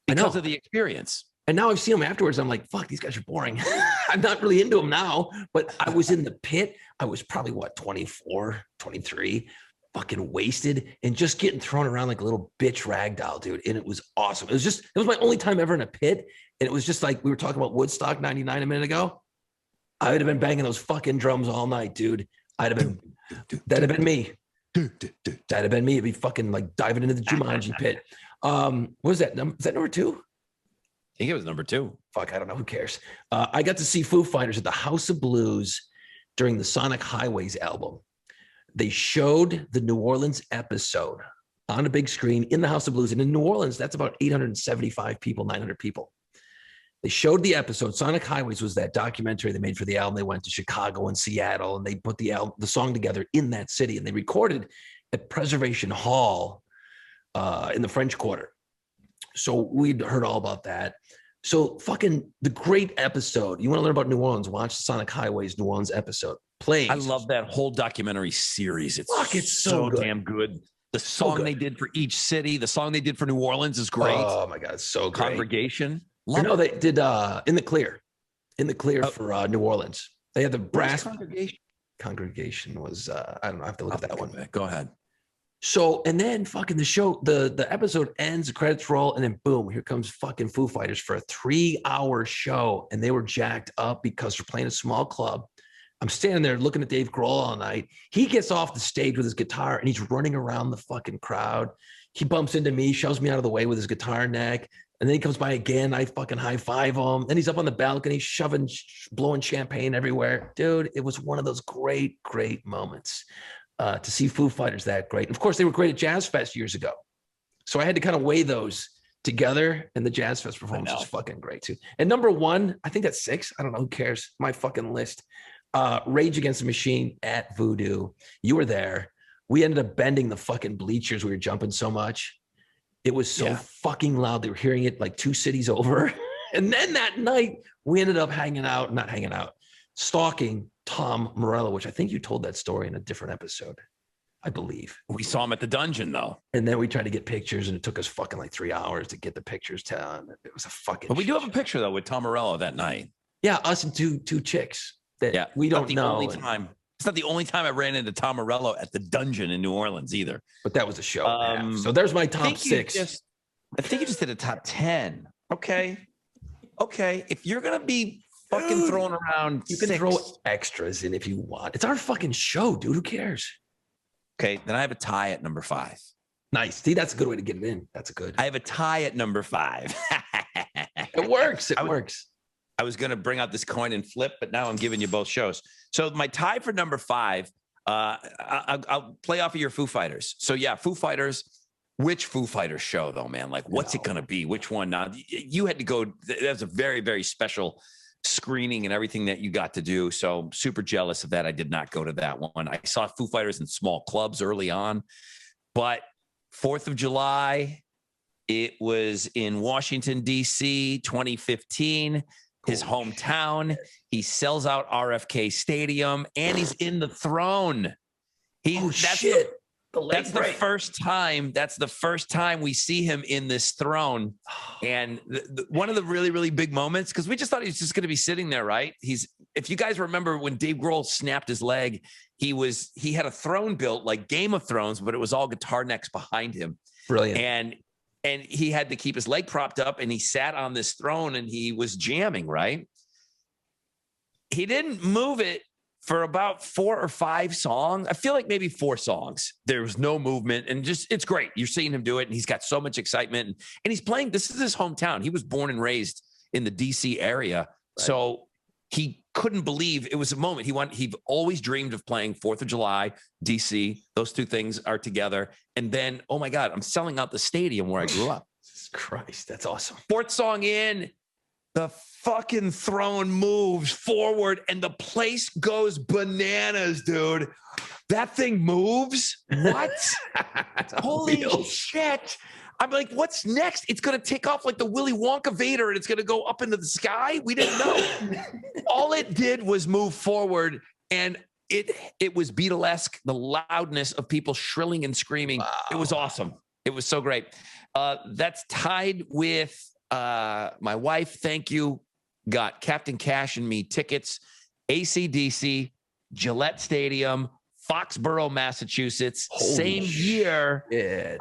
because of the experience. And now I've seen them afterwards. I'm like, fuck, these guys are boring. I'm not really into them now, but I was in the pit. I was probably 24, 23, fucking wasted and just getting thrown around like a little bitch ragdoll, dude. And it was awesome. It was my only time ever in a pit. And it was just like, we were talking about Woodstock 99 a minute ago. I would have been banging those fucking drums all night, dude. That'd have been me. That'd have been me. It'd be fucking like diving into the Jumanji pit. What was that? Is that number 2? I think it was number 2. Fuck, I don't know. Who cares? I got to see Foo Fighters at the House of Blues during the Sonic Highways album. They showed the New Orleans episode on a big screen in the House of Blues. And in New Orleans, that's about 875 people, 900 people. They showed the episode. Sonic Highways was that documentary they made for the album. They went to Chicago and Seattle, and they put the song together in that city. And they recorded at Preservation Hall in the French Quarter. So we'd heard all about that. So fucking the great episode. You want to learn about New Orleans? Watch the Sonic Highways New Orleans episode. Plays. I love that whole documentary series. It's so good. Damn good. The song they did for each city, the song they did for New Orleans is great. Oh my God, it's so great. Congregation. They did In the Clear. in the clear for New Orleans. They had the brass congregation. Congregation was I don't know. I have to look at that one. Go ahead. So, and then fucking the show, the episode ends, the credits roll, and then boom, here comes fucking Foo Fighters for a 3-hour show. And they were jacked up because they're playing a small club. I'm standing there looking at Dave Grohl all night. He gets off the stage with his guitar and he's running around the fucking crowd. He bumps into me, shoves me out of the way with his guitar neck. And then he comes by again. I fucking high five him. Then he's up on the balcony, shoving, blowing champagne everywhere. Dude, it was one of those great, great moments. To see Foo Fighters that great. And of course, they were great at Jazz Fest years ago. So I had to kind of weigh those together, and the Jazz Fest performance was fucking great too. And number 1, I think that's 6. I don't know, who cares? My fucking list. Rage Against the Machine at Voodoo. You were there. We ended up bending the fucking bleachers. We were jumping so much. It was so fucking loud. They were hearing it like 2 cities over. And then that night, we ended up stalking Tom Morello, which I think you told that story in a different episode, I believe. We saw him at the dungeon, though. And then we tried to get pictures, and it took us fucking like 3 hours to get the pictures done. It was a fucking But we do have a picture, though, with Tom Morello that night. Yeah, us and two chicks that we don't know. It's not the only time I ran into Tom Morello at the dungeon in New Orleans either. But that was a show. So there's my top 6. I think you just did a top 10. Okay. If you're going to be fucking throwing around, you can throw extras in if you want. It's our fucking show, dude. Who cares? Okay, then I have a tie at number 5. Nice. See, that's a good way to get it in. That's a good. I have a tie at number 5. It works. It works. I was going to bring out this coin and flip, but now I'm giving you both shows. So my tie for number 5, I'll play off of your Foo Fighters. So yeah, Foo Fighters. Which Foo Fighters show though, man? Like, what's it going to be? Which one? Now you had to go. That was a very, very special screening and everything that you got to do. So super jealous of that. I did not go to that one. I saw Foo Fighters in small clubs early on, but 4th of July, it was in Washington, D.C., 2015, his hometown. He sells out RFK Stadium and he's in the throne. Shit. That's the first time. That's the first time we see him in this throne. And one of the really, really big moments, because we just thought he was just going to be sitting there, right? If you guys remember when Dave Grohl snapped his leg, he had a throne built like Game of Thrones, but it was all guitar necks behind him. Brilliant. And he had to keep his leg propped up, and he sat on this throne and he was jamming, right? He didn't move it for about 4 or 5 songs. I feel like maybe 4 songs. There was no movement, and it's great. You're seeing him do it, and he's got so much excitement. And he's playing. This is his hometown. He was born and raised in the DC area. Right. So he couldn't believe it was a moment. He always dreamed of playing 4th of July, DC. Those 2 things are together. And then, oh my God, I'm selling out the stadium where I grew up. Jesus Christ, that's awesome. 4th song in, the fucking throne moves forward and the place goes bananas, dude. That thing moves. What? Holy shit. I'm like, what's next? It's going to take off like the Willy Wonka Vader and it's going to go up into the sky. We didn't know. All it did was move forward, and it was Beatlesque, the loudness of people shrilling and screaming. Wow. It was awesome. It was so great. That's tied with my wife. Thank you. Got Captain Cash and me tickets, AC/DC, Gillette Stadium, Foxborough, Massachusetts. Same year. Shit.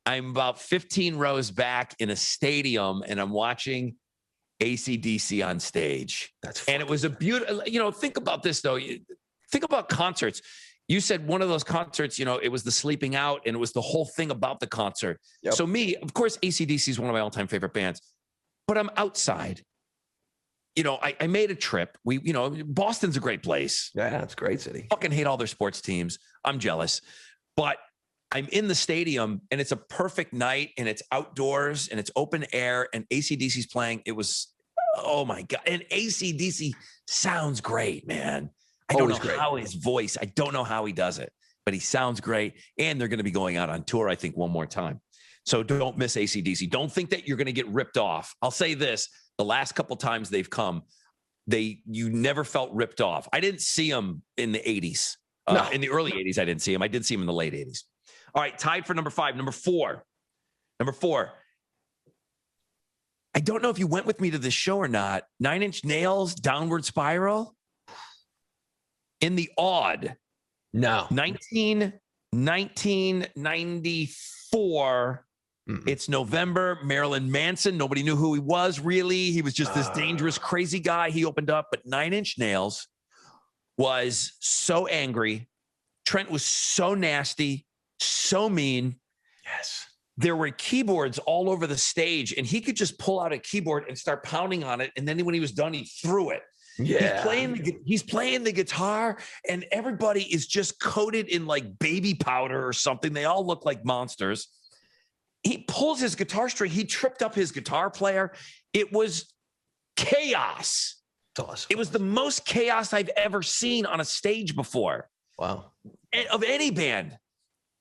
I'm about 15 rows back in a stadium, and I'm watching AC/DC on stage. And it was a beautiful, think about this though. Think about concerts. You said one of those concerts, it was the sleeping out, and it was the whole thing about the concert. Yep. So me, of course, AC/DC is one of my all-time favorite bands, but I'm outside. I made a trip. Boston's a great place. Yeah, it's a great city. Fucking hate all their sports teams. I'm jealous. But I'm in the stadium, and it's a perfect night, and it's outdoors, and it's open air, and AC/DC's playing. It was, oh my God. And AC/DC sounds great, man. I don't know how his voice, I don't know how he does it, but he sounds great. And they're going to be going out on tour, I think, one more time. So don't miss AC/DC. Don't think that you're going to get ripped off. I'll say this. The last couple times they've come, you never felt ripped off. I didn't see them in the 80s. No. In the early 80s, I didn't see them. I did see them in the late 80s. All right, tied for number 5. Number four. I don't know if you went with me to this show or not. 9 Inch Nails, Downward Spiral. In the Odd. No. 1994. It's November. Marilyn Manson. Nobody knew who he was, really. He was just this dangerous, crazy guy. He opened up, but 9 Inch Nails was so angry. Trent was so nasty, so mean. Yes. There were keyboards all over the stage, and he could just pull out a keyboard and start pounding on it. And then when he was done, he threw it. Yeah. He's playing the guitar, and everybody is just coated in like baby powder or something. They all look like monsters. He pulls his guitar string. He tripped up his guitar player. It was chaos. That's awesome. It was the most chaos I've ever seen on a stage before. Wow. Of any band.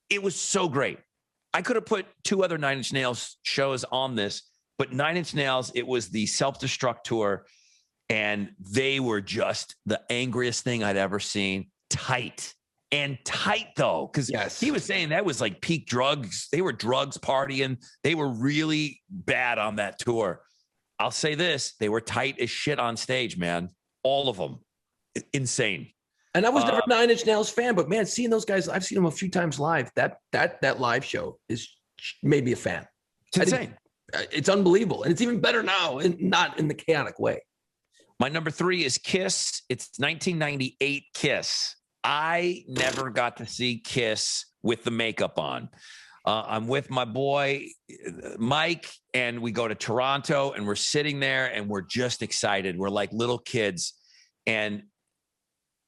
It was so great. I could have put 2 other 9 Inch Nails shows on this, but 9 Inch Nails, it was the Self-Destruct tour, and they were just the angriest thing I'd ever seen. Tight though, because he was saying that was like peak drugs. They were drugs partying. They were really bad on that tour. I'll say this, they were tight as shit on stage, man. All of them. Insane. And I was never a 9 Inch Nails fan, but man, seeing those guys, I've seen them a few times live. That live show made me a fan. It's insane. It's unbelievable. And it's even better now, and not in the chaotic way. My number 3 is Kiss. It's 1998 Kiss. I never got to see Kiss with the makeup on. I'm with my boy, Mike, and we go to Toronto, and we're sitting there, and we're just excited. We're like little kids. And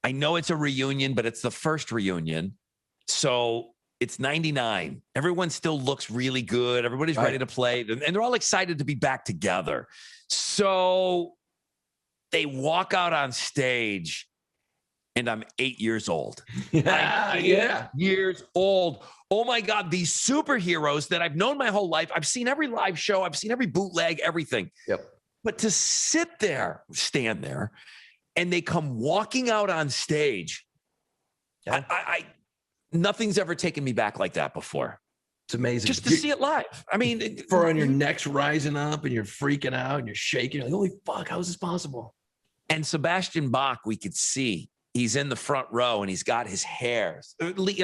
I know it's a reunion, but it's the first reunion. So it's 99. Everyone still looks really good. Everybody's ready to play. And they're all excited to be back together. So they walk out on stage, and I'm 8 years old. Yeah. Years old. Oh my God, these superheroes that I've known my whole life. I've seen every live show. I've seen every bootleg, everything. Yep. But to stand there, and they come walking out on stage. Yeah. Nothing's ever taken me back like that before. It's amazing. Just to see it live. I mean, fur on your neck's rising up, and you're freaking out, and you're shaking. You're like, holy fuck, how is this possible? And Sebastian Bach, we could see. He's in the front row, and he's got his hair.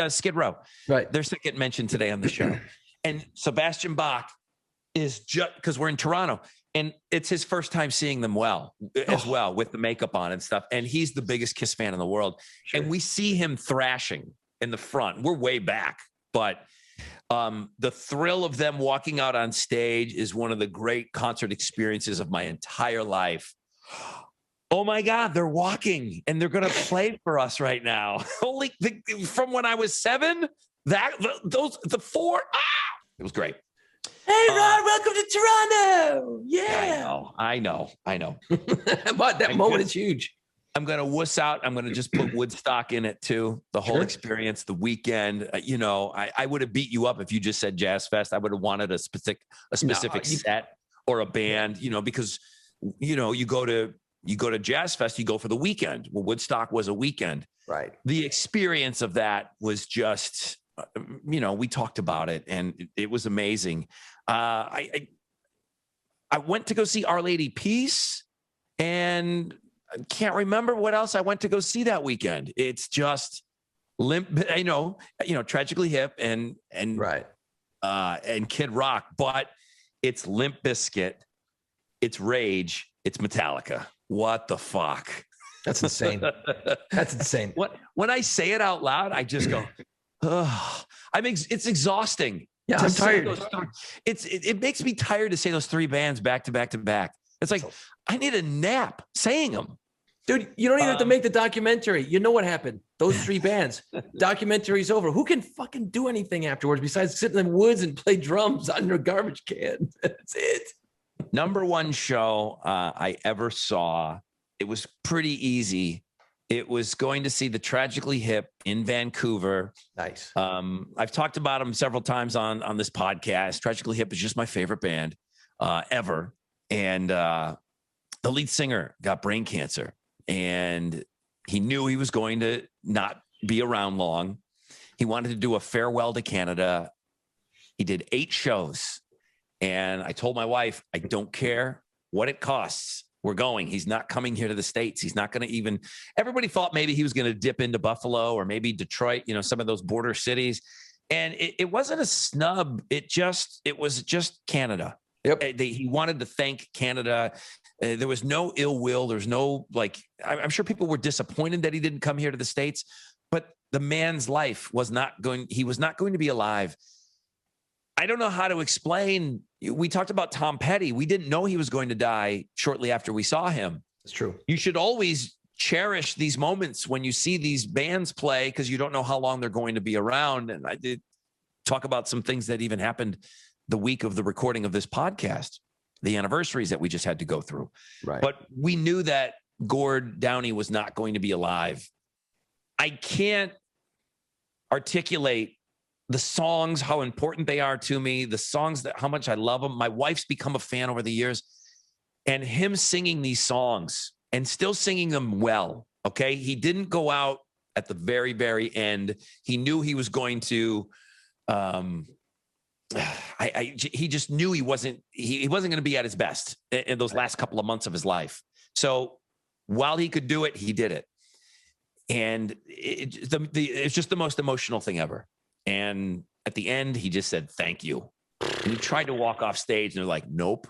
Skid Row. Right. They're getting mentioned today on the show. And Sebastian Bach is just, because we're in Toronto, and it's his first time seeing them as well with the makeup on and stuff. And he's the biggest Kiss fan in the world. Sure. And we see him thrashing in the front. We're way back. But the thrill of them walking out on stage is one of the great concert experiences of my entire life. Oh my God, they're walking, and they're going to play for us right now. From when I was 7, the 4, it was great. Hey, Ron, welcome to Toronto. Yeah. I know. But that moment is huge. I'm going to wuss out. I'm going to just put Woodstock in it too. The whole experience, the weekend. I would have beat you up if you just said Jazz Fest. I would have wanted a specific set or a band, because, you go to Jazz Fest, you go for the weekend. Well, Woodstock was a weekend. Right. The experience of that was just, we talked about it, and it was amazing. I went to go see Our Lady Peace, and I can't remember what else I went to go see that weekend. It's just Tragically Hip and Kid Rock, but it's Limp Bizkit, it's Rage, it's Metallica. What the fuck? That's insane. That's insane. When I say it out loud, I just go, oh, it's exhausting. Yeah, I'm tired. It makes me tired to say those 3 bands back to back to back. It's like, I need a nap saying them. Dude, you don't even have to make the documentary. You know what happened? Those 3 bands. Documentary's over. Who can fucking do anything afterwards besides sit in the woods and play drums under a garbage can? That's it. Number 1 show I ever saw. It was pretty easy. It was going to see the Tragically Hip in Vancouver. Nice. I've talked about them several times on this podcast. Tragically Hip is just my favorite band ever. And the lead singer got brain cancer, and he knew he was going to not be around long. He wanted to do a farewell to Canada. He did 8 shows. And I told my wife, I don't care what it costs. We're going. He's not coming here to the States. He's not going to even, everybody thought maybe he was going to dip into Buffalo or maybe Detroit, some of those border cities. And it wasn't a snub. It was just Canada. Yep. He wanted to thank Canada. There was no ill will. There's no, I'm sure people were disappointed that he didn't come here to the States, but the man's life was not going to be alive. I don't know how to explain. We talked about Tom Petty. We didn't know he was going to die shortly after we saw him. It's true. You should always cherish these moments when you see these bands play, because you don't know how long they're going to be around. And I did talk about some things that even happened the week of the recording of this podcast, the anniversaries that we just had to go through. Right. But we knew that Gord Downie was not going to be alive. I can't articulate the songs, how important they are to me, the songs, how much I love them. My wife's become a fan over the years, and him singing these songs and still singing them well. Okay. He didn't go out at the very, very end. He knew he was going to, he just knew he wasn't going to be at his best in those last couple of months of his life. So while he could do it, he did it. And it's just the most emotional thing ever. And at the end, he just said, thank you. And he tried to walk off stage, and they're like, nope,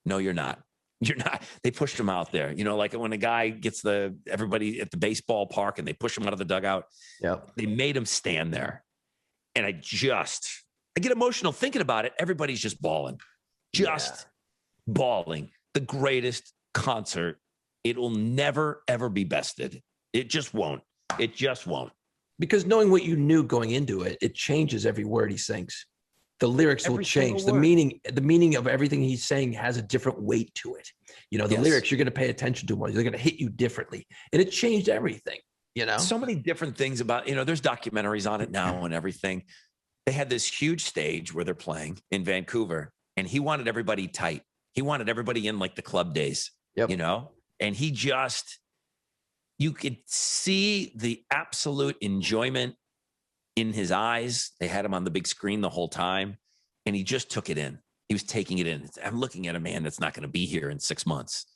no, you're not. You're not. They pushed him out there. Like when a guy gets everybody at the baseball park and they push him out of the dugout. Yeah. They made him stand there. And I get emotional thinking about it. Everybody's just bawling, bawling. The greatest concert. It will never, ever be bested. It just won't. It just won't. Because knowing what you knew going into it, it changes every word he sings. The lyrics will change. The meaning of everything he's saying has a different weight to it. The lyrics, you're going to pay attention to more. They're going to hit you differently. And it changed everything, So many different things about, there's documentaries on it now and everything. They had this huge stage where they're playing in Vancouver, and he wanted everybody tight. He wanted everybody in like the club days, and he just, you could see the absolute enjoyment in his eyes. They had him on the big screen the whole time, and he just took it in. He was taking it in. I'm looking at a man that's not going to be here in 6 months.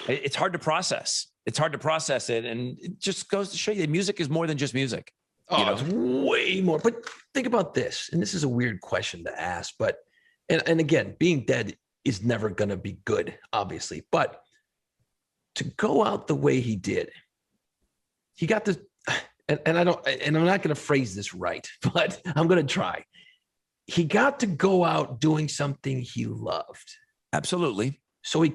It's hard to process. It's hard to process it. And it just goes to show you that music is more than just music. It's way more. But think about this. And this is a weird question to ask, but, and again, being dead is never going to be good, obviously, but to go out the way he did, he got this, and I'm not going to phrase this right, but I'm going to try. He got to go out doing something he loved. Absolutely. So he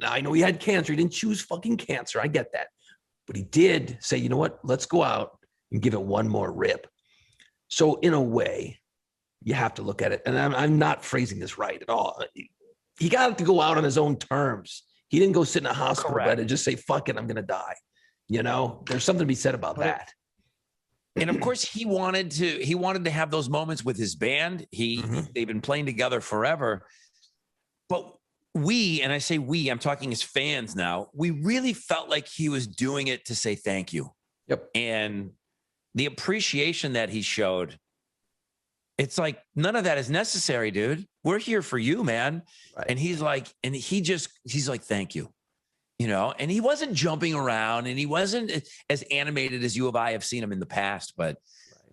I know he had cancer. He didn't choose fucking cancer. I get that. But he did say, you know what? Let's go out and give it one more rip. So in a way, you have to look at it. And I'm not phrasing this right at all. He got to go out on his own terms. He didn't go sit in a hospital bed and just say, fuck it, I'm going to die. There's something to be said about that. And of course he wanted to have those moments with his band. They've been playing together forever, but and I say I'm talking as fans now, we really felt like he was doing it to say thank you. Yep. And the appreciation that he showed, it's like, none of that is necessary, dude. We're here for you, man. Right. And he's like, thank you. And he wasn't jumping around, and he wasn't as animated as you or I have seen him in the past, but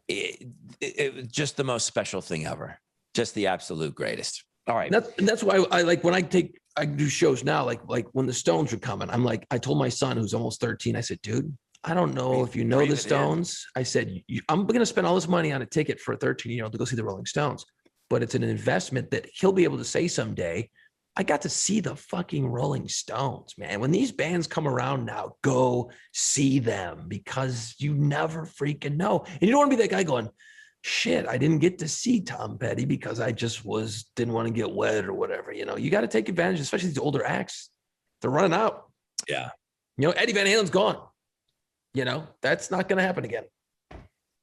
it was just the most special thing ever. Just the absolute greatest. All right. That's why I like when I do shows now, like when the Stones were coming, I'm like, I told my son who's almost 13, I said, dude, I don't know if you know the Stones. I said, I'm going to spend all this money on a ticket for a 13-year-old to go see the Rolling Stones, but it's an investment that he'll be able to say someday, I got to see the fucking Rolling Stones, man. When these bands come around now, go see them, because you never freaking know. And you don't want to be that guy going, shit, I didn't get to see Tom Petty because I just didn't want to get wet or whatever. You got to take advantage, especially these older acts. They're running out. Yeah. Eddie Van Halen's gone. That's not going to happen again.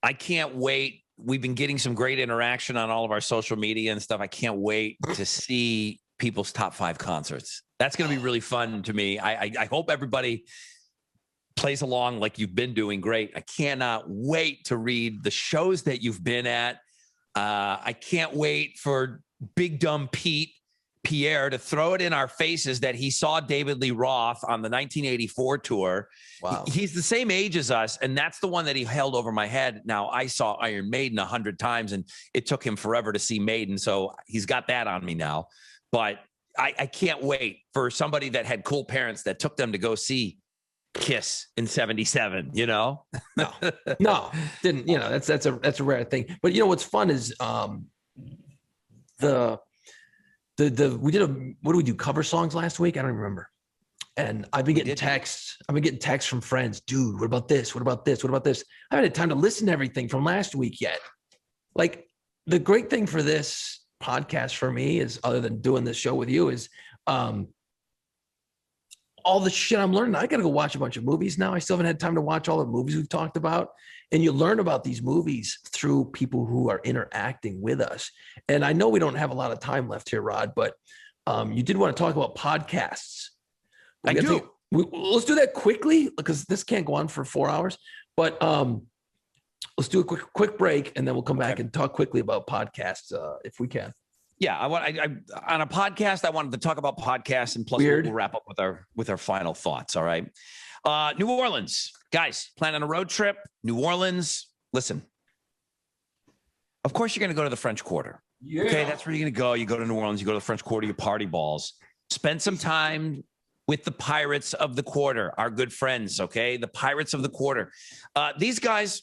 I can't wait. We've been getting some great interaction on all of our social media and stuff. I can't wait to see people's top 5 concerts. That's going to be really fun to me. I hope everybody plays along like you've been doing great. I cannot wait to read the shows that you've been at. I can't wait for Big Dumb Pierre to throw it in our faces that he saw David Lee Roth on the 1984 tour. Wow. He's the same age as us, and that's the one that he held over my head. Now, I saw Iron Maiden 100 times, and it took him forever to see Maiden, so he's got that on me now. But I can't wait for somebody that had cool parents that took them to go see Kiss in 77, you know? No, didn't, you know, that's a rare thing. But you know, what's fun is we did what do we do? Cover songs last week? I don't even remember. And I've been getting texts. I've been getting texts from friends. Dude, what about this? What about this? What about this? I haven't had time to listen to everything from last week yet. Like, the great thing for this podcast for me is, other than doing this show with you, is all the shit I'm learning. I got to go watch a bunch of movies now. I still haven't had time to watch all the movies we've talked about. And you learn about these movies through people who are interacting with us. And I know we don't have a lot of time left here, Rod, but you did want to talk about podcasts. I do. Let's do that quickly, because this can't go on for 4 hours. But let's do a quick break, and then we'll come back and talk quickly about podcasts if we can. Yeah, I on a podcast, I wanted to talk about podcasts, and plus we'll wrap up with our final thoughts. All right. New Orleans, guys, planning a road trip. New Orleans. Listen, of course you're going to go to the French Quarter. Yeah. Okay, that's where you're going to go. You go to New Orleans, you go to the French Quarter, you party balls. Spend some time with the Pirates of the Quarter, our good friends. Okay, the Pirates of the Quarter. These guys,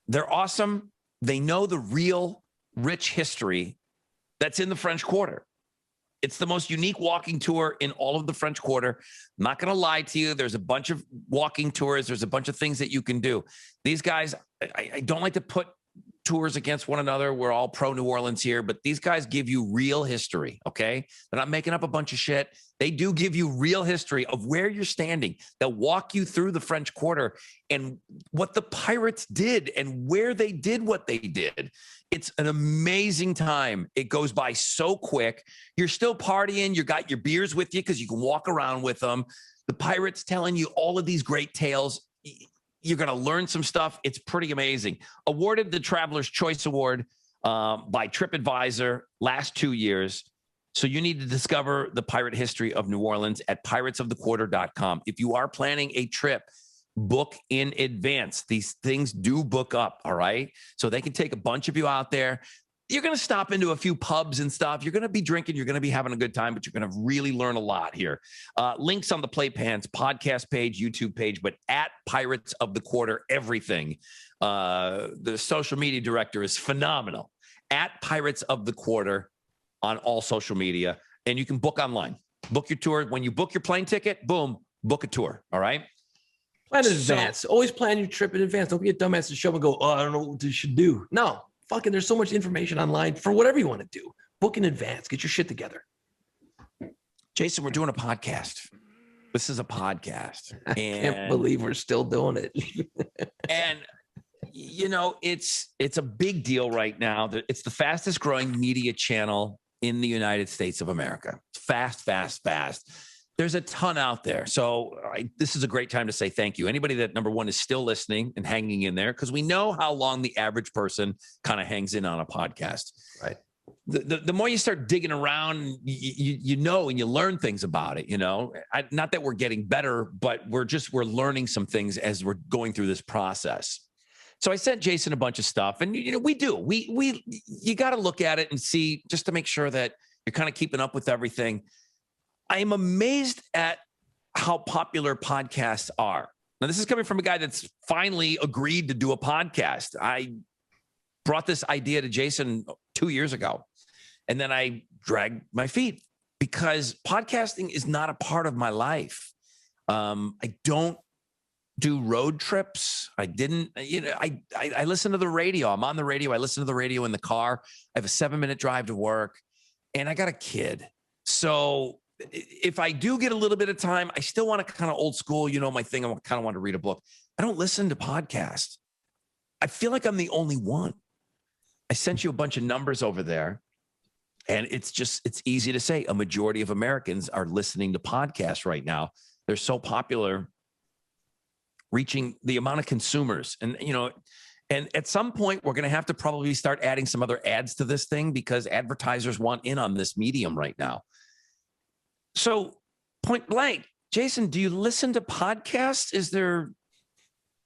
they're awesome. They know the real rich history that's in the French Quarter. It's the most unique walking tour in all of the French Quarter. I'm not going to lie to you. There's a bunch of walking tours. There's a bunch of things that you can do. These guys, I don't like to put tours against one another. We're all pro New Orleans here, but these guys give you real history, okay? They're not making up a bunch of shit. They do give you real history of where you're standing. They'll walk you through the French Quarter and what the Pirates did and where they did what they did. It's an amazing time. It goes by so quick. You're still partying. You got your beers with you because you can walk around with them. The Pirates telling you all of these great tales. You're going to learn some stuff. It's pretty amazing. Awarded the Traveler's Choice Award by TripAdvisor last 2 years. So you need to discover the pirate history of New Orleans at piratesofthequarter.com. If you are planning a trip, book in advance. These things do book up, all right? So they can take a bunch of you out there. You're going to stop into a few pubs and stuff. You're going to be drinking. You're going to be having a good time, but you're going to really learn a lot here. Links on the Playpans podcast page, YouTube page, but at Pirates of the Quarter, everything. The social media director is phenomenal. At Pirates of the Quarter on all social media. And you can book online. Book your tour. When you book your plane ticket, boom, book a tour, all right? Plan in advance. Always plan your trip in advance. Don't be a dumbass to show up and go, oh, I don't know what you should do. No. Fucking, there's so much information online for whatever you want to do. Book in advance. Get your shit together. Jason, we're doing a podcast. This is a podcast. I can't believe we're still doing it. And, you know, it's a big deal right now. It's the fastest growing media channel in the United States of America. It's fast. There's a ton out there. So this is a great time to say thank you. Anybody that, number one, is still listening and hanging in there, because we know how long the average person kind of hangs in on a podcast. Right. The more you start digging around, you know, and you learn things about it, you know. Not that we're getting better, but we're learning some things as we're going through this process. So I sent Jason a bunch of stuff, and, you know, you got to look at it and see, just to make sure that you're kind of keeping up with everything. I am amazed at how popular podcasts are. Now, this is coming from a guy that's finally agreed to do a podcast. I brought this idea to Jason 2 years ago, and then I dragged my feet because podcasting is not a part of my life. I don't do road trips. I didn't, you know, I listen to the radio. I'm on the radio. I listen to the radio in the car. I have a 7-minute drive to work, and I got a kid. So if I do get a little bit of time, I still want to kind of old school, you know, my thing. I kind of want to read a book. I don't listen to podcasts. I feel like I'm the only one. I sent you a bunch of numbers over there, and it's easy to say a majority of Americans are listening to podcasts right now. They're so popular, reaching the amount of consumers. And, you know, And at some point, we're going to have to probably start adding some other ads to this thing because advertisers want in on this medium right now. So point blank, Jason, do you listen to podcasts? Is there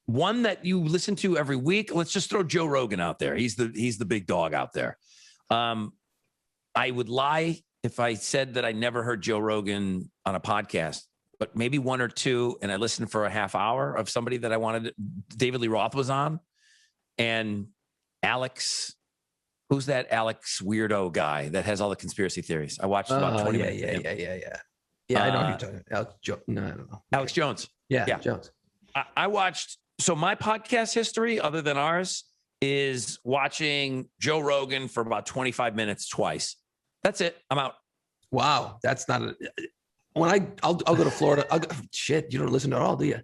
one that you listen to every week? Let's just throw Joe Rogan out there. He's the big dog out there. I would lie if I said that I never heard Joe Rogan on a podcast, but maybe one or two. And I listened for a half hour of somebody that I wanted. David Lee Roth was on. And Alex, who's that Alex weirdo guy that has all the conspiracy theories? I watched about 20 minutes. Yeah, I know who you're talking about. Alex Jones. No, I don't know. Alex Jones. Yeah. Jones. I watched. So my podcast history, other than ours, is watching Joe Rogan for about 25 minutes twice. That's it. I'm out. Wow. That's not a, I'll go to Florida. Shit, you don't listen to it all, do you?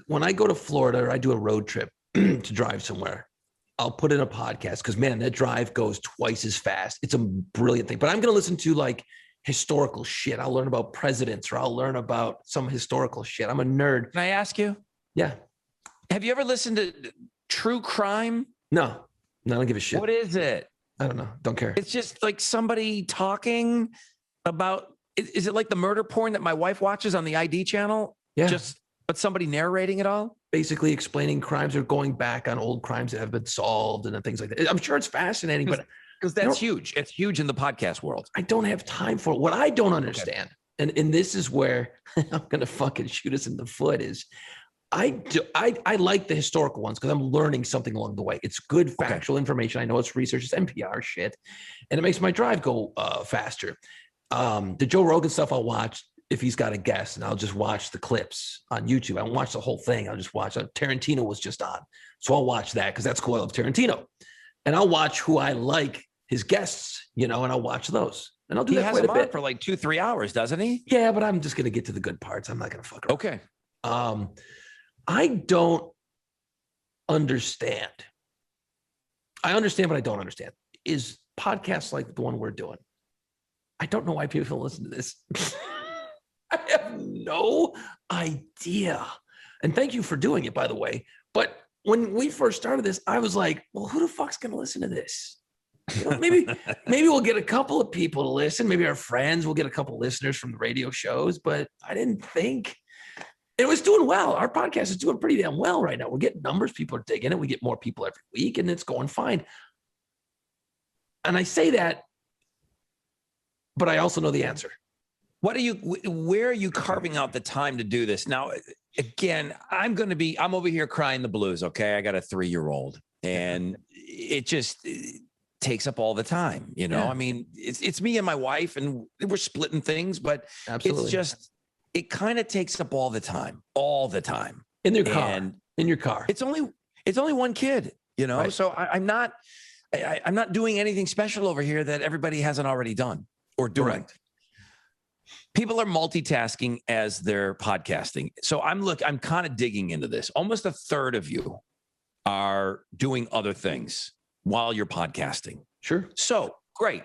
When I go to Florida or I do a road trip to drive somewhere, I'll put in a podcast because, man, that drive goes twice as fast. It's a brilliant thing. But I'm going to listen to like historical shit. I'll learn about presidents or I'll learn about some historical shit. I'm a nerd. Can I ask you? Yeah. Have you ever listened to true crime? No, I don't give a shit. What is it? I don't know. Don't care. It's just like somebody talking about, is it like the murder porn that my wife watches on the ID channel? Yeah. But somebody narrating it all? Basically explaining crimes or going back on old crimes that have been solved and things like that. I'm sure it's fascinating, but because that's huge. It's huge in the podcast world. I don't have time for it. What I don't understand, and this is where I'm going to fucking shoot us in the foot, is I like the historical ones because I'm learning something along the way. It's good factual information. I know it's research, it's NPR shit, and it makes my drive go faster. The Joe Rogan stuff I'll watch if he's got a guest, and I'll just watch the clips on YouTube. I won't watch the whole thing. I'll just watch. Tarantino was just on, so I'll watch that because that's cool. I love Tarantino, and I'll watch who I like, his guests, and I'll watch those. And I'll do that quite a bit for like 2-3 hours, doesn't he? Yeah, but I'm just gonna get to the good parts. I'm not gonna fuck around. Okay. I don't understand. I understand, but I don't understand. Is podcasts like the one we're doing? I don't know why people listen to this. I have no idea. And thank you for doing it, by the way. But when we first started this, I was like, well, who the fuck's going to listen to this? Maybe we'll get a couple of people to listen. Maybe our friends will get a couple of listeners from the radio shows. But I didn't think it was doing well. Our podcast is doing pretty damn well right now. We're getting numbers. People are digging it. We get more people every week, and it's going fine. And I say that, but I also know the answer. Where are you carving out the time to do this? Now, again, I'm over here crying the blues. Okay. I got a 3-year-old and it takes up all the time. I mean, it's me and my wife and we're splitting things, but Absolutely. it kind of takes up all the time. In your car. It's only one kid, Right. So I'm not doing anything special over here that everybody hasn't already done or doing. Correct. People are multitasking as they're podcasting. So I'm kind of digging into this. Almost a third of you are doing other things while you're podcasting. Sure. So great.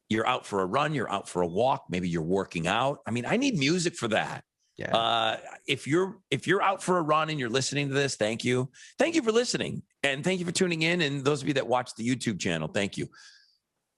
You're out for a run. You're out for a walk. Maybe you're working out. I mean, I need music for that. Yeah. If you're out for a run and you're listening to this, thank you. Thank you for listening. And thank you for tuning in. And those of you that watch the YouTube channel, thank you.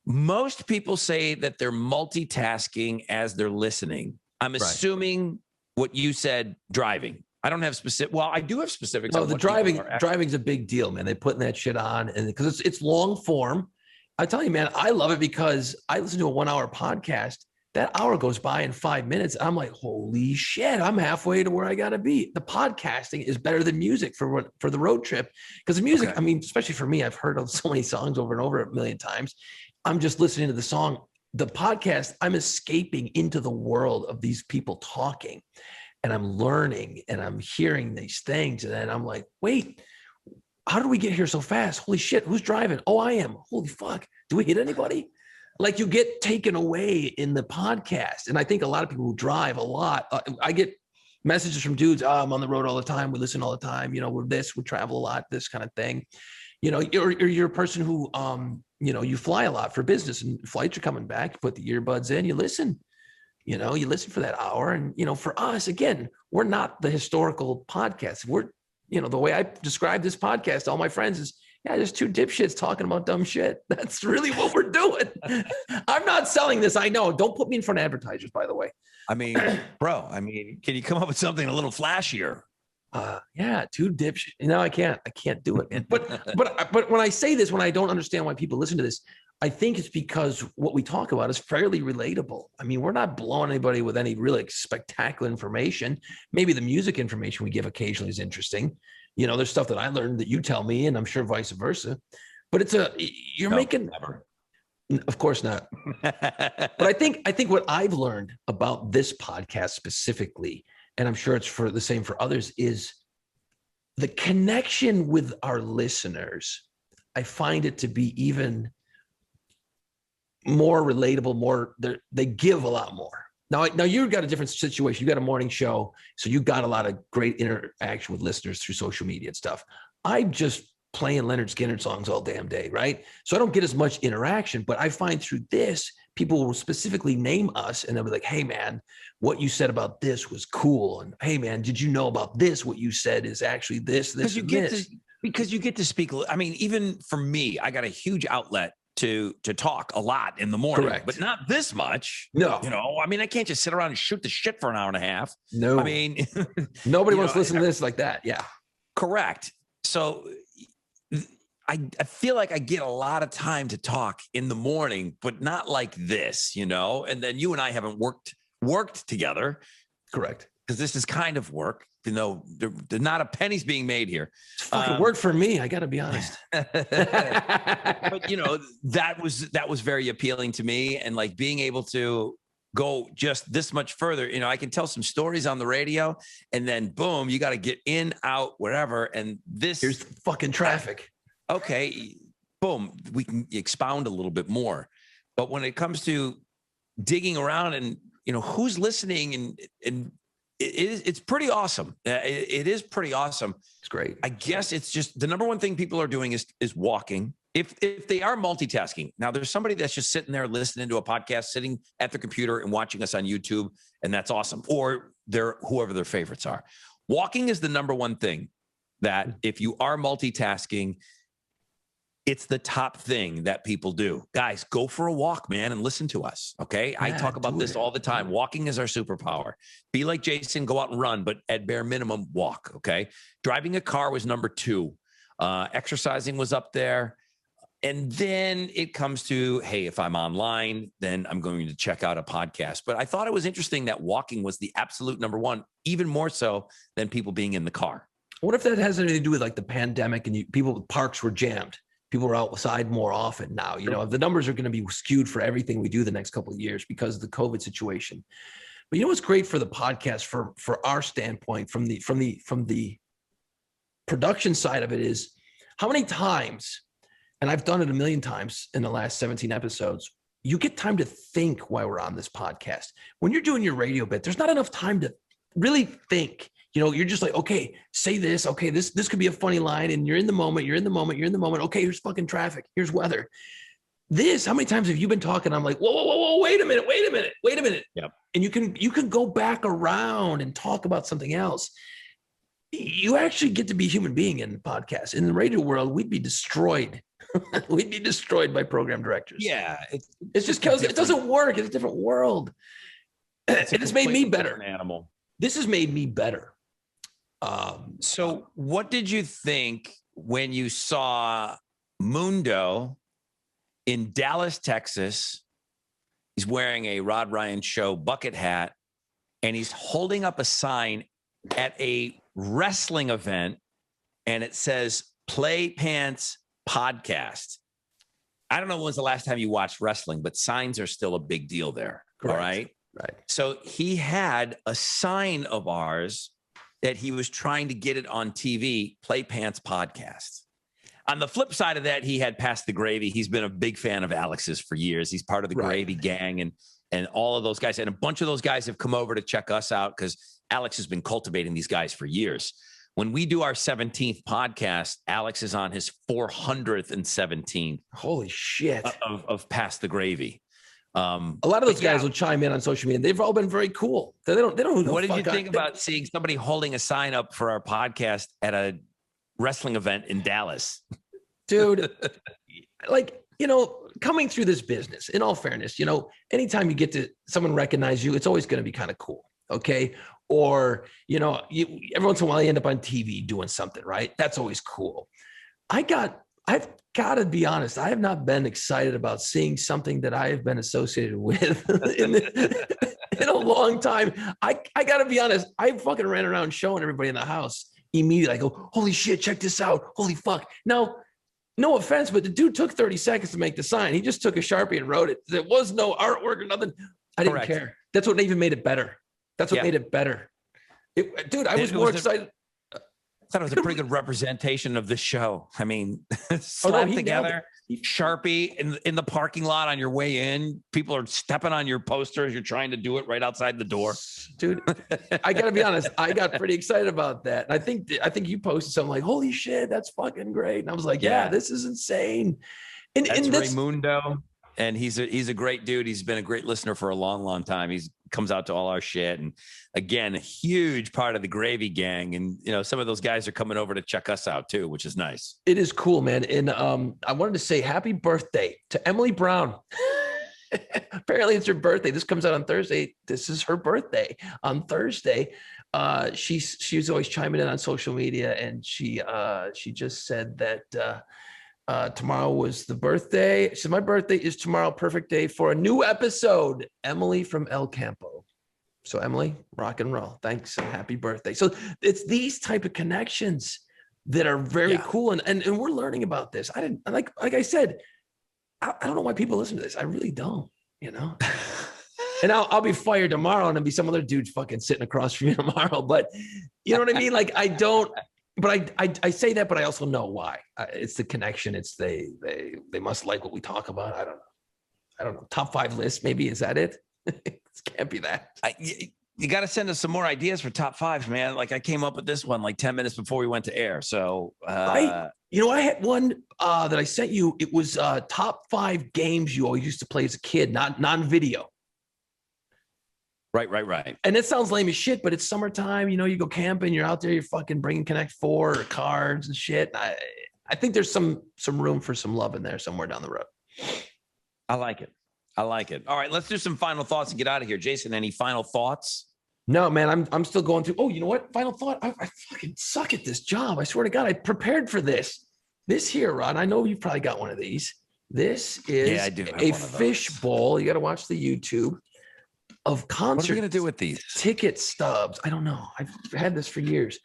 Most people say that they're multitasking as they're listening. I'm assuming what you said, driving. I don't have specific. Well, I do have specifics. No, the driving's a big deal, man. They're putting that shit on, and because it's long form. I tell you, man, I love it because I listen to a 1-hour podcast. That hour goes by in 5 minutes. I'm like, holy shit, I'm halfway to where I got to be. The podcasting is better than music for the road trip because the music, I mean, especially for me, I've heard of so many songs over and over a million times. I'm just listening to the song. The podcast, I'm escaping into the world of these people talking, and I'm learning and I'm hearing these things. And then I'm like, wait, how did we get here so fast? Holy shit, who's driving? Oh, I am. Holy fuck. Do we hit anybody? Like you get taken away in the podcast. And I think a lot of people who drive a lot, I get messages from dudes, I'm on the road all the time. We listen all the time. We travel a lot, this kind of thing. You're a person who, you fly a lot for business and flights are coming back. You put the earbuds in, you listen, you listen for that hour. And, for us, again, we're not the historical podcast. the way I describe this podcast to all my friends is, yeah, there's two dipshits talking about dumb shit. That's really what we're doing. I'm not selling this. I know. Don't put me in front of advertisers, by the way. I mean, bro, can you come up with something a little flashier? Yeah, two dipshits. No, I can't do it, man. But when I say this, when I don't understand why people listen to this, I think it's because what we talk about is fairly relatable. I mean, we're not blowing anybody with any really spectacular information. Maybe the music information we give occasionally is interesting. There's stuff that I learned that you tell me, and I'm sure vice versa. But Never. Of course not. But I think what I've learned about this podcast specifically, and I'm sure it's the same for others, is the connection with our listeners. I find it to be even more relatable, they give a lot more. Now you've got a different situation. You got a morning show, so you got a lot of great interaction with listeners through social media and stuff. I'm just playing Leonard Skinner songs all damn day, right? So I don't get as much interaction, but I find through this, people will specifically name us and they'll be like, hey man, what you said about this was cool. And hey man, did you know about this? What you said is actually this, and this. Because you get to speak. I mean, even for me, I got a huge outlet to talk a lot in the morning. Correct. But not this much. No. I can't just sit around and shoot the shit for an hour and a half. No. I mean, nobody wants to listen to this like that. Yeah. Correct. So I feel like I get a lot of time to talk in the morning, but not like this, and then you and I haven't worked together. Correct. Because this is kind of work. There's not a penny's being made here. It's fucking work for me. I got to be honest. But that was very appealing to me, and like being able to go just this much further. I can tell some stories on the radio, and then boom, you got to get in, out, wherever. And here's the fucking traffic. Okay, boom, we can expound a little bit more. But when it comes to digging around and who's listening and it's pretty awesome. It is pretty awesome. It's great. I guess it's just the number one thing people are doing is walking. If they are multitasking. Now there's somebody that's just sitting there listening to a podcast, sitting at their computer and watching us on YouTube, and that's awesome. Or whoever their favorites are. Walking is the number one thing that if you are multitasking, it's the top thing that people do. Guys, go for a walk, man, and listen to us, okay? Yeah, I talk about this all the time. Walking is our superpower. Be like Jason, go out and run, but at bare minimum, walk, okay? Driving a car was number 2. Exercising was up there. And then it comes to, hey, if I'm online, then I'm going to check out a podcast. But I thought it was interesting that walking was the absolute number 1, even more so than people being in the car. What if that has anything to do with like the pandemic and parks were jammed? People are outside more often now. The numbers are going to be skewed for everything we do the next couple of years because of the COVID situation. But what's great for the podcast for our standpoint from the production side of it is how many times, and I've done it a million times in the last 17 episodes, you get time to think while we're on this podcast. When you're doing your radio bit, there's not enough time to really think. You're just like, okay, say this. Okay, this could be a funny line. And you're in the moment. Okay, here's fucking traffic. Here's weather. How many times have you been talking? I'm like, whoa, wait a minute. Yep. And you can go back around and talk about something else. You actually get to be a human being in the podcast. In the radio world, we'd be destroyed. We'd be destroyed by program directors. Yeah. It's just because it doesn't work. It's a different world. It has made me better. Animal. This has made me better. So what did you think when you saw Mundo in Dallas, Texas? He's wearing a Rod Ryan Show bucket hat, and he's holding up a sign at a wrestling event, and it says Play Pants Podcast. I don't know when's the last time you watched wrestling, but signs are still a big deal there. Correct. All right. Right. So he had a sign of ours that he was trying to get it on TV, Play Pants Podcast. On the flip side of that, he had Pass the Gravy. He's been a big fan of Alex's for years. He's part of the Gravy Gang and all of those guys. And a bunch of those guys have come over to check us out because Alex has been cultivating these guys for years. When we do our 17th podcast, Alex is on his 417th. Holy shit. Of Pass the Gravy. A lot of those guys will chime in on social media. They've all been very cool. They don't know who the What did fuck you think about seeing somebody holding a sign up for our podcast at a wrestling event in Dallas? Dude, like, coming through this business, in all fairness, anytime you get to someone recognize you, it's always going to be kind of cool. Okay. Or, every once in a while you end up on TV doing something, right? That's always cool. I've got to be honest. I have not been excited about seeing something that I have been associated with in a long time. I got to be honest. I fucking ran around showing everybody in the house immediately. I go, holy shit, check this out. Holy fuck. Now, no offense, but the dude took 30 seconds to make the sign. He just took a Sharpie and wrote it. There was no artwork or nothing. I didn't care. That's what even made it better. That's what made it better. Dude, I was more excited. I thought it was a pretty good representation of the show. I mean, slapped together, Sharpie in the parking lot on your way in. People are stepping on your posters. You're trying to do it right outside the door. Dude, I got to be honest. I got pretty excited about that. And I think you posted something like, holy shit, that's fucking great. And I was like, yeah, this is insane. And that's Raymundo. And he's a great dude. He's been a great listener for a long, long time. He's comes out to all our shit. And again, a huge part of the Gravy Gang. And, some of those guys are coming over to check us out too, which is nice. It is cool, man. And I wanted to say happy birthday to Emily Brown. Apparently it's her birthday. This comes out on Thursday. This is her birthday on Thursday. She's always chiming in on social media. And she just said that, tomorrow was the birthday. So my birthday is tomorrow. Perfect day for a new episode. Emily from El Campo. So Emily, rock and roll. Thanks and happy birthday. So it's these type of connections that are very cool. And we're learning about this. I didn't like I said, I don't know why people listen to this. I really don't, And I'll be fired tomorrow and there'll be some other dude fucking sitting across from you tomorrow. But you know what I mean? Like I don't. But I say that, but I also know why. It's the connection. It's they must like what we talk about. I don't know. Top 5 list, maybe. Is that it? It can't be that. You got to send us some more ideas for top 5s, man. Like I came up with this one like 10 minutes before we went to air. So I had one that I sent you. It was top 5 games you always used to play as a kid, not non-video. Right. And it sounds lame as shit, but it's summertime. You go camping, you're out there, you're fucking bringing Connect 4 or cards and shit. I think there's some room for some love in there somewhere down the road. I like it. All right, let's do some final thoughts and get out of here. Jason, any final thoughts? No, man, I'm still going through. Oh, you know what? Final thought. I fucking suck at this job. I swear to God, I prepared for this. This here, Ron, I know you've probably got one of these. This is a fish bowl. You got to watch the YouTube. Of concert. What are we going to do with these ticket stubs? I don't know. I've had this for years.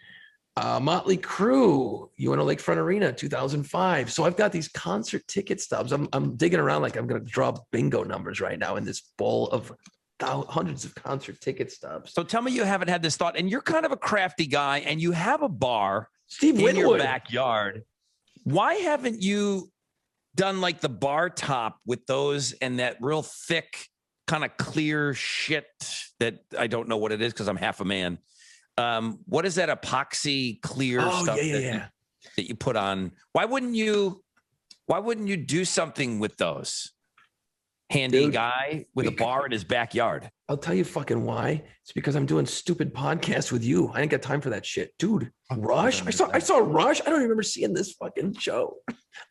Motley Crue, UNO Lakefront Arena, 2005. So I've got these concert ticket stubs. I'm digging around like I'm going to draw bingo numbers right now in this bowl of hundreds of concert ticket stubs. So tell me you haven't had this thought, and you're kind of a crafty guy, and you have a bar in your backyard. Why haven't you done like the bar top with those and that real thick kind of clear shit that I don't know what it is because I'm half a man. What is that epoxy clear stuff that you put on? Why wouldn't you do something with those? Handy guy with a bar in his backyard. I'll tell you fucking why. It's because I'm doing stupid podcasts with you. I ain't got time for that shit. Dude, Rush. I saw Rush. I don't remember seeing this fucking show.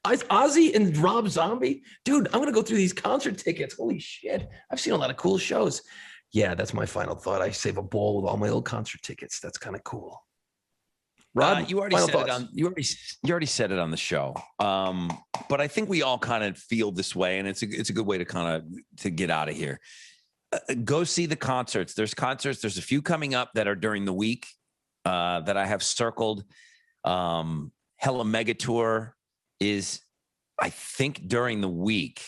Ozzy and Rob Zombie. Dude, I'm going to go through these concert tickets. Holy shit. I've seen a lot of cool shows. Yeah, that's my final thought. I save a bowl with all my old concert tickets. That's kind of cool. Rob, you already said it on. You already said it on the show. But I think we all kind of feel this way, and it's a good way to get out of here. Go see the concerts. There's concerts. There's a few coming up that are during the week that I have circled. Hella Mega Tour is, I think, during the week,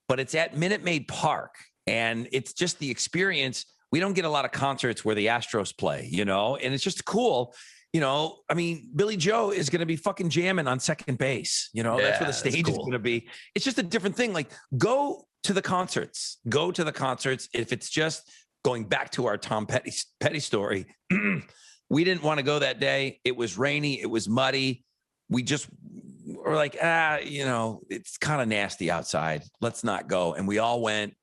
but it's at Minute Maid Park, and it's just the experience. We don't get a lot of concerts where the Astros play, and it's just cool. I mean, Billy Joe is going to be fucking jamming on second base. That's where the stage is going to be. It's just a different thing. Like, go to the concerts. If it's just going back to our Tom Petty story, we didn't want to go that day. It was rainy. It was muddy. We just were like, it's kind of nasty outside. Let's not go. And we all went.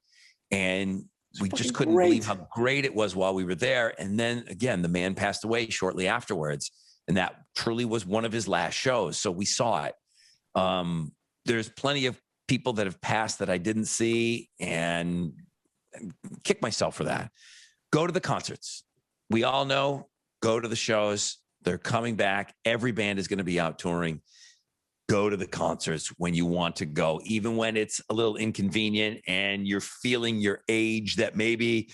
And we just couldn't great. believe how great it was while we were there. And then again, the man passed away shortly afterwards. And that truly was one of his last shows. So we saw it. There's plenty of people that have passed that I didn't see, and kick myself for that. Go to the concerts. We all know, go to the shows. They're coming back. Every band is going to be out touring. Go to the concerts when you want to go, even when it's a little inconvenient and you're feeling your age that maybe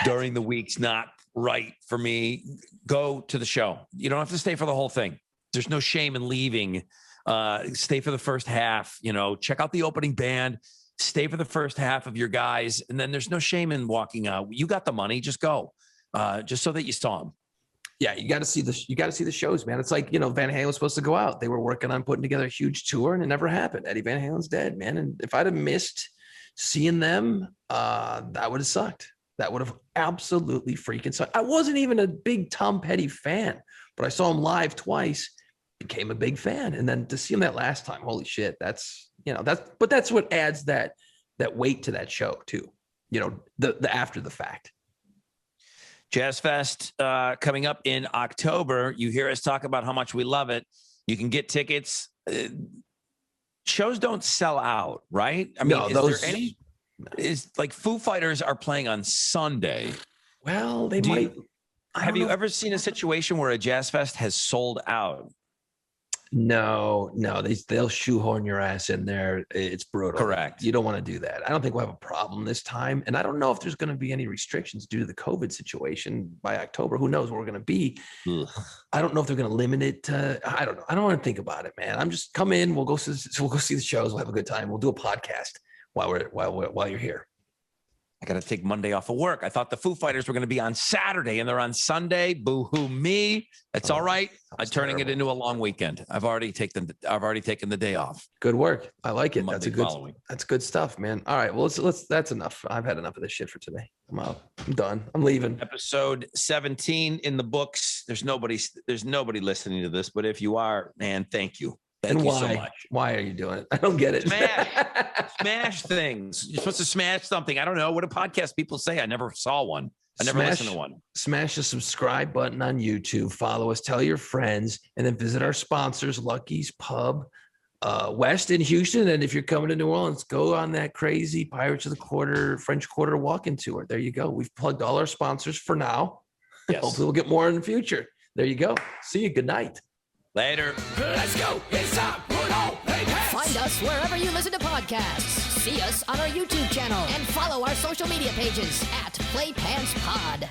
during the week's not right for me. Go to the show. You don't have to stay for the whole thing. There's no shame in leaving. Stay for the first half, check out the opening band, stay for the first half of your guys. And then there's no shame in walking out. You got the money, just go, just so that you saw them. Yeah, you got to see the shows, man. It's like, Van Halen was supposed to go out. They were working on putting together a huge tour, and it never happened. Eddie Van Halen's dead, man. And if I'd have missed seeing them, that would have sucked. That would have absolutely freaking sucked. I wasn't even a big Tom Petty fan, but I saw him live twice, became a big fan. And then to see him that last time, holy shit, that's what adds that weight to that show too. The after the fact. Jazz Fest coming up in October. You hear us talk about how much we love it. You can get tickets. Shows don't sell out, right? I mean, is like Foo Fighters are playing on Sunday. Well, they might. Have you ever seen a situation where a Jazz Fest has sold out? No, they'll shoehorn your ass in there. It's brutal. Correct. You don't want to do that. I don't think we'll have a problem this time. And I don't know if there's going to be any restrictions due to the COVID situation by October. Who knows where we're going to be? Ugh. I don't know if they're going to limit it to, I don't know. I don't want to think about it, man. I'm just come in. We'll go see the shows. We'll have a good time. We'll do a podcast while you're here. I got to take Monday off of work. I thought the Foo Fighters were going to be on Saturday and they're on Sunday. Boo-hoo me. That's all right. I'm turning it into a long weekend. I've already taken the day off. Good work. I like it. That's good stuff, man. All right. Well, let's that's enough. I've had enough of this shit for today. I'm out. I'm done. I'm leaving. Episode 17 in the books. There's nobody listening to this, but if you are, man, thank you. Thank you so much. Why are you doing it? I don't get it. Smash things. You're supposed to smash something. I don't know. What do podcast people say? I never saw one. I never listened to one. Smash the subscribe button on YouTube. Follow us. Tell your friends. And then visit our sponsors, Lucky's Pub, West in Houston. And if you're coming to New Orleans, go on that crazy Pirates of the Quarter, French Quarter walk-in tour. There you go. We've plugged all our sponsors for now. Yes. Hopefully we'll get more in the future. There you go. See you. Good night. Later. Let's go. It's time. Find us wherever you listen to podcasts. See us on our YouTube channel and follow our social media pages at PlayPantsPod.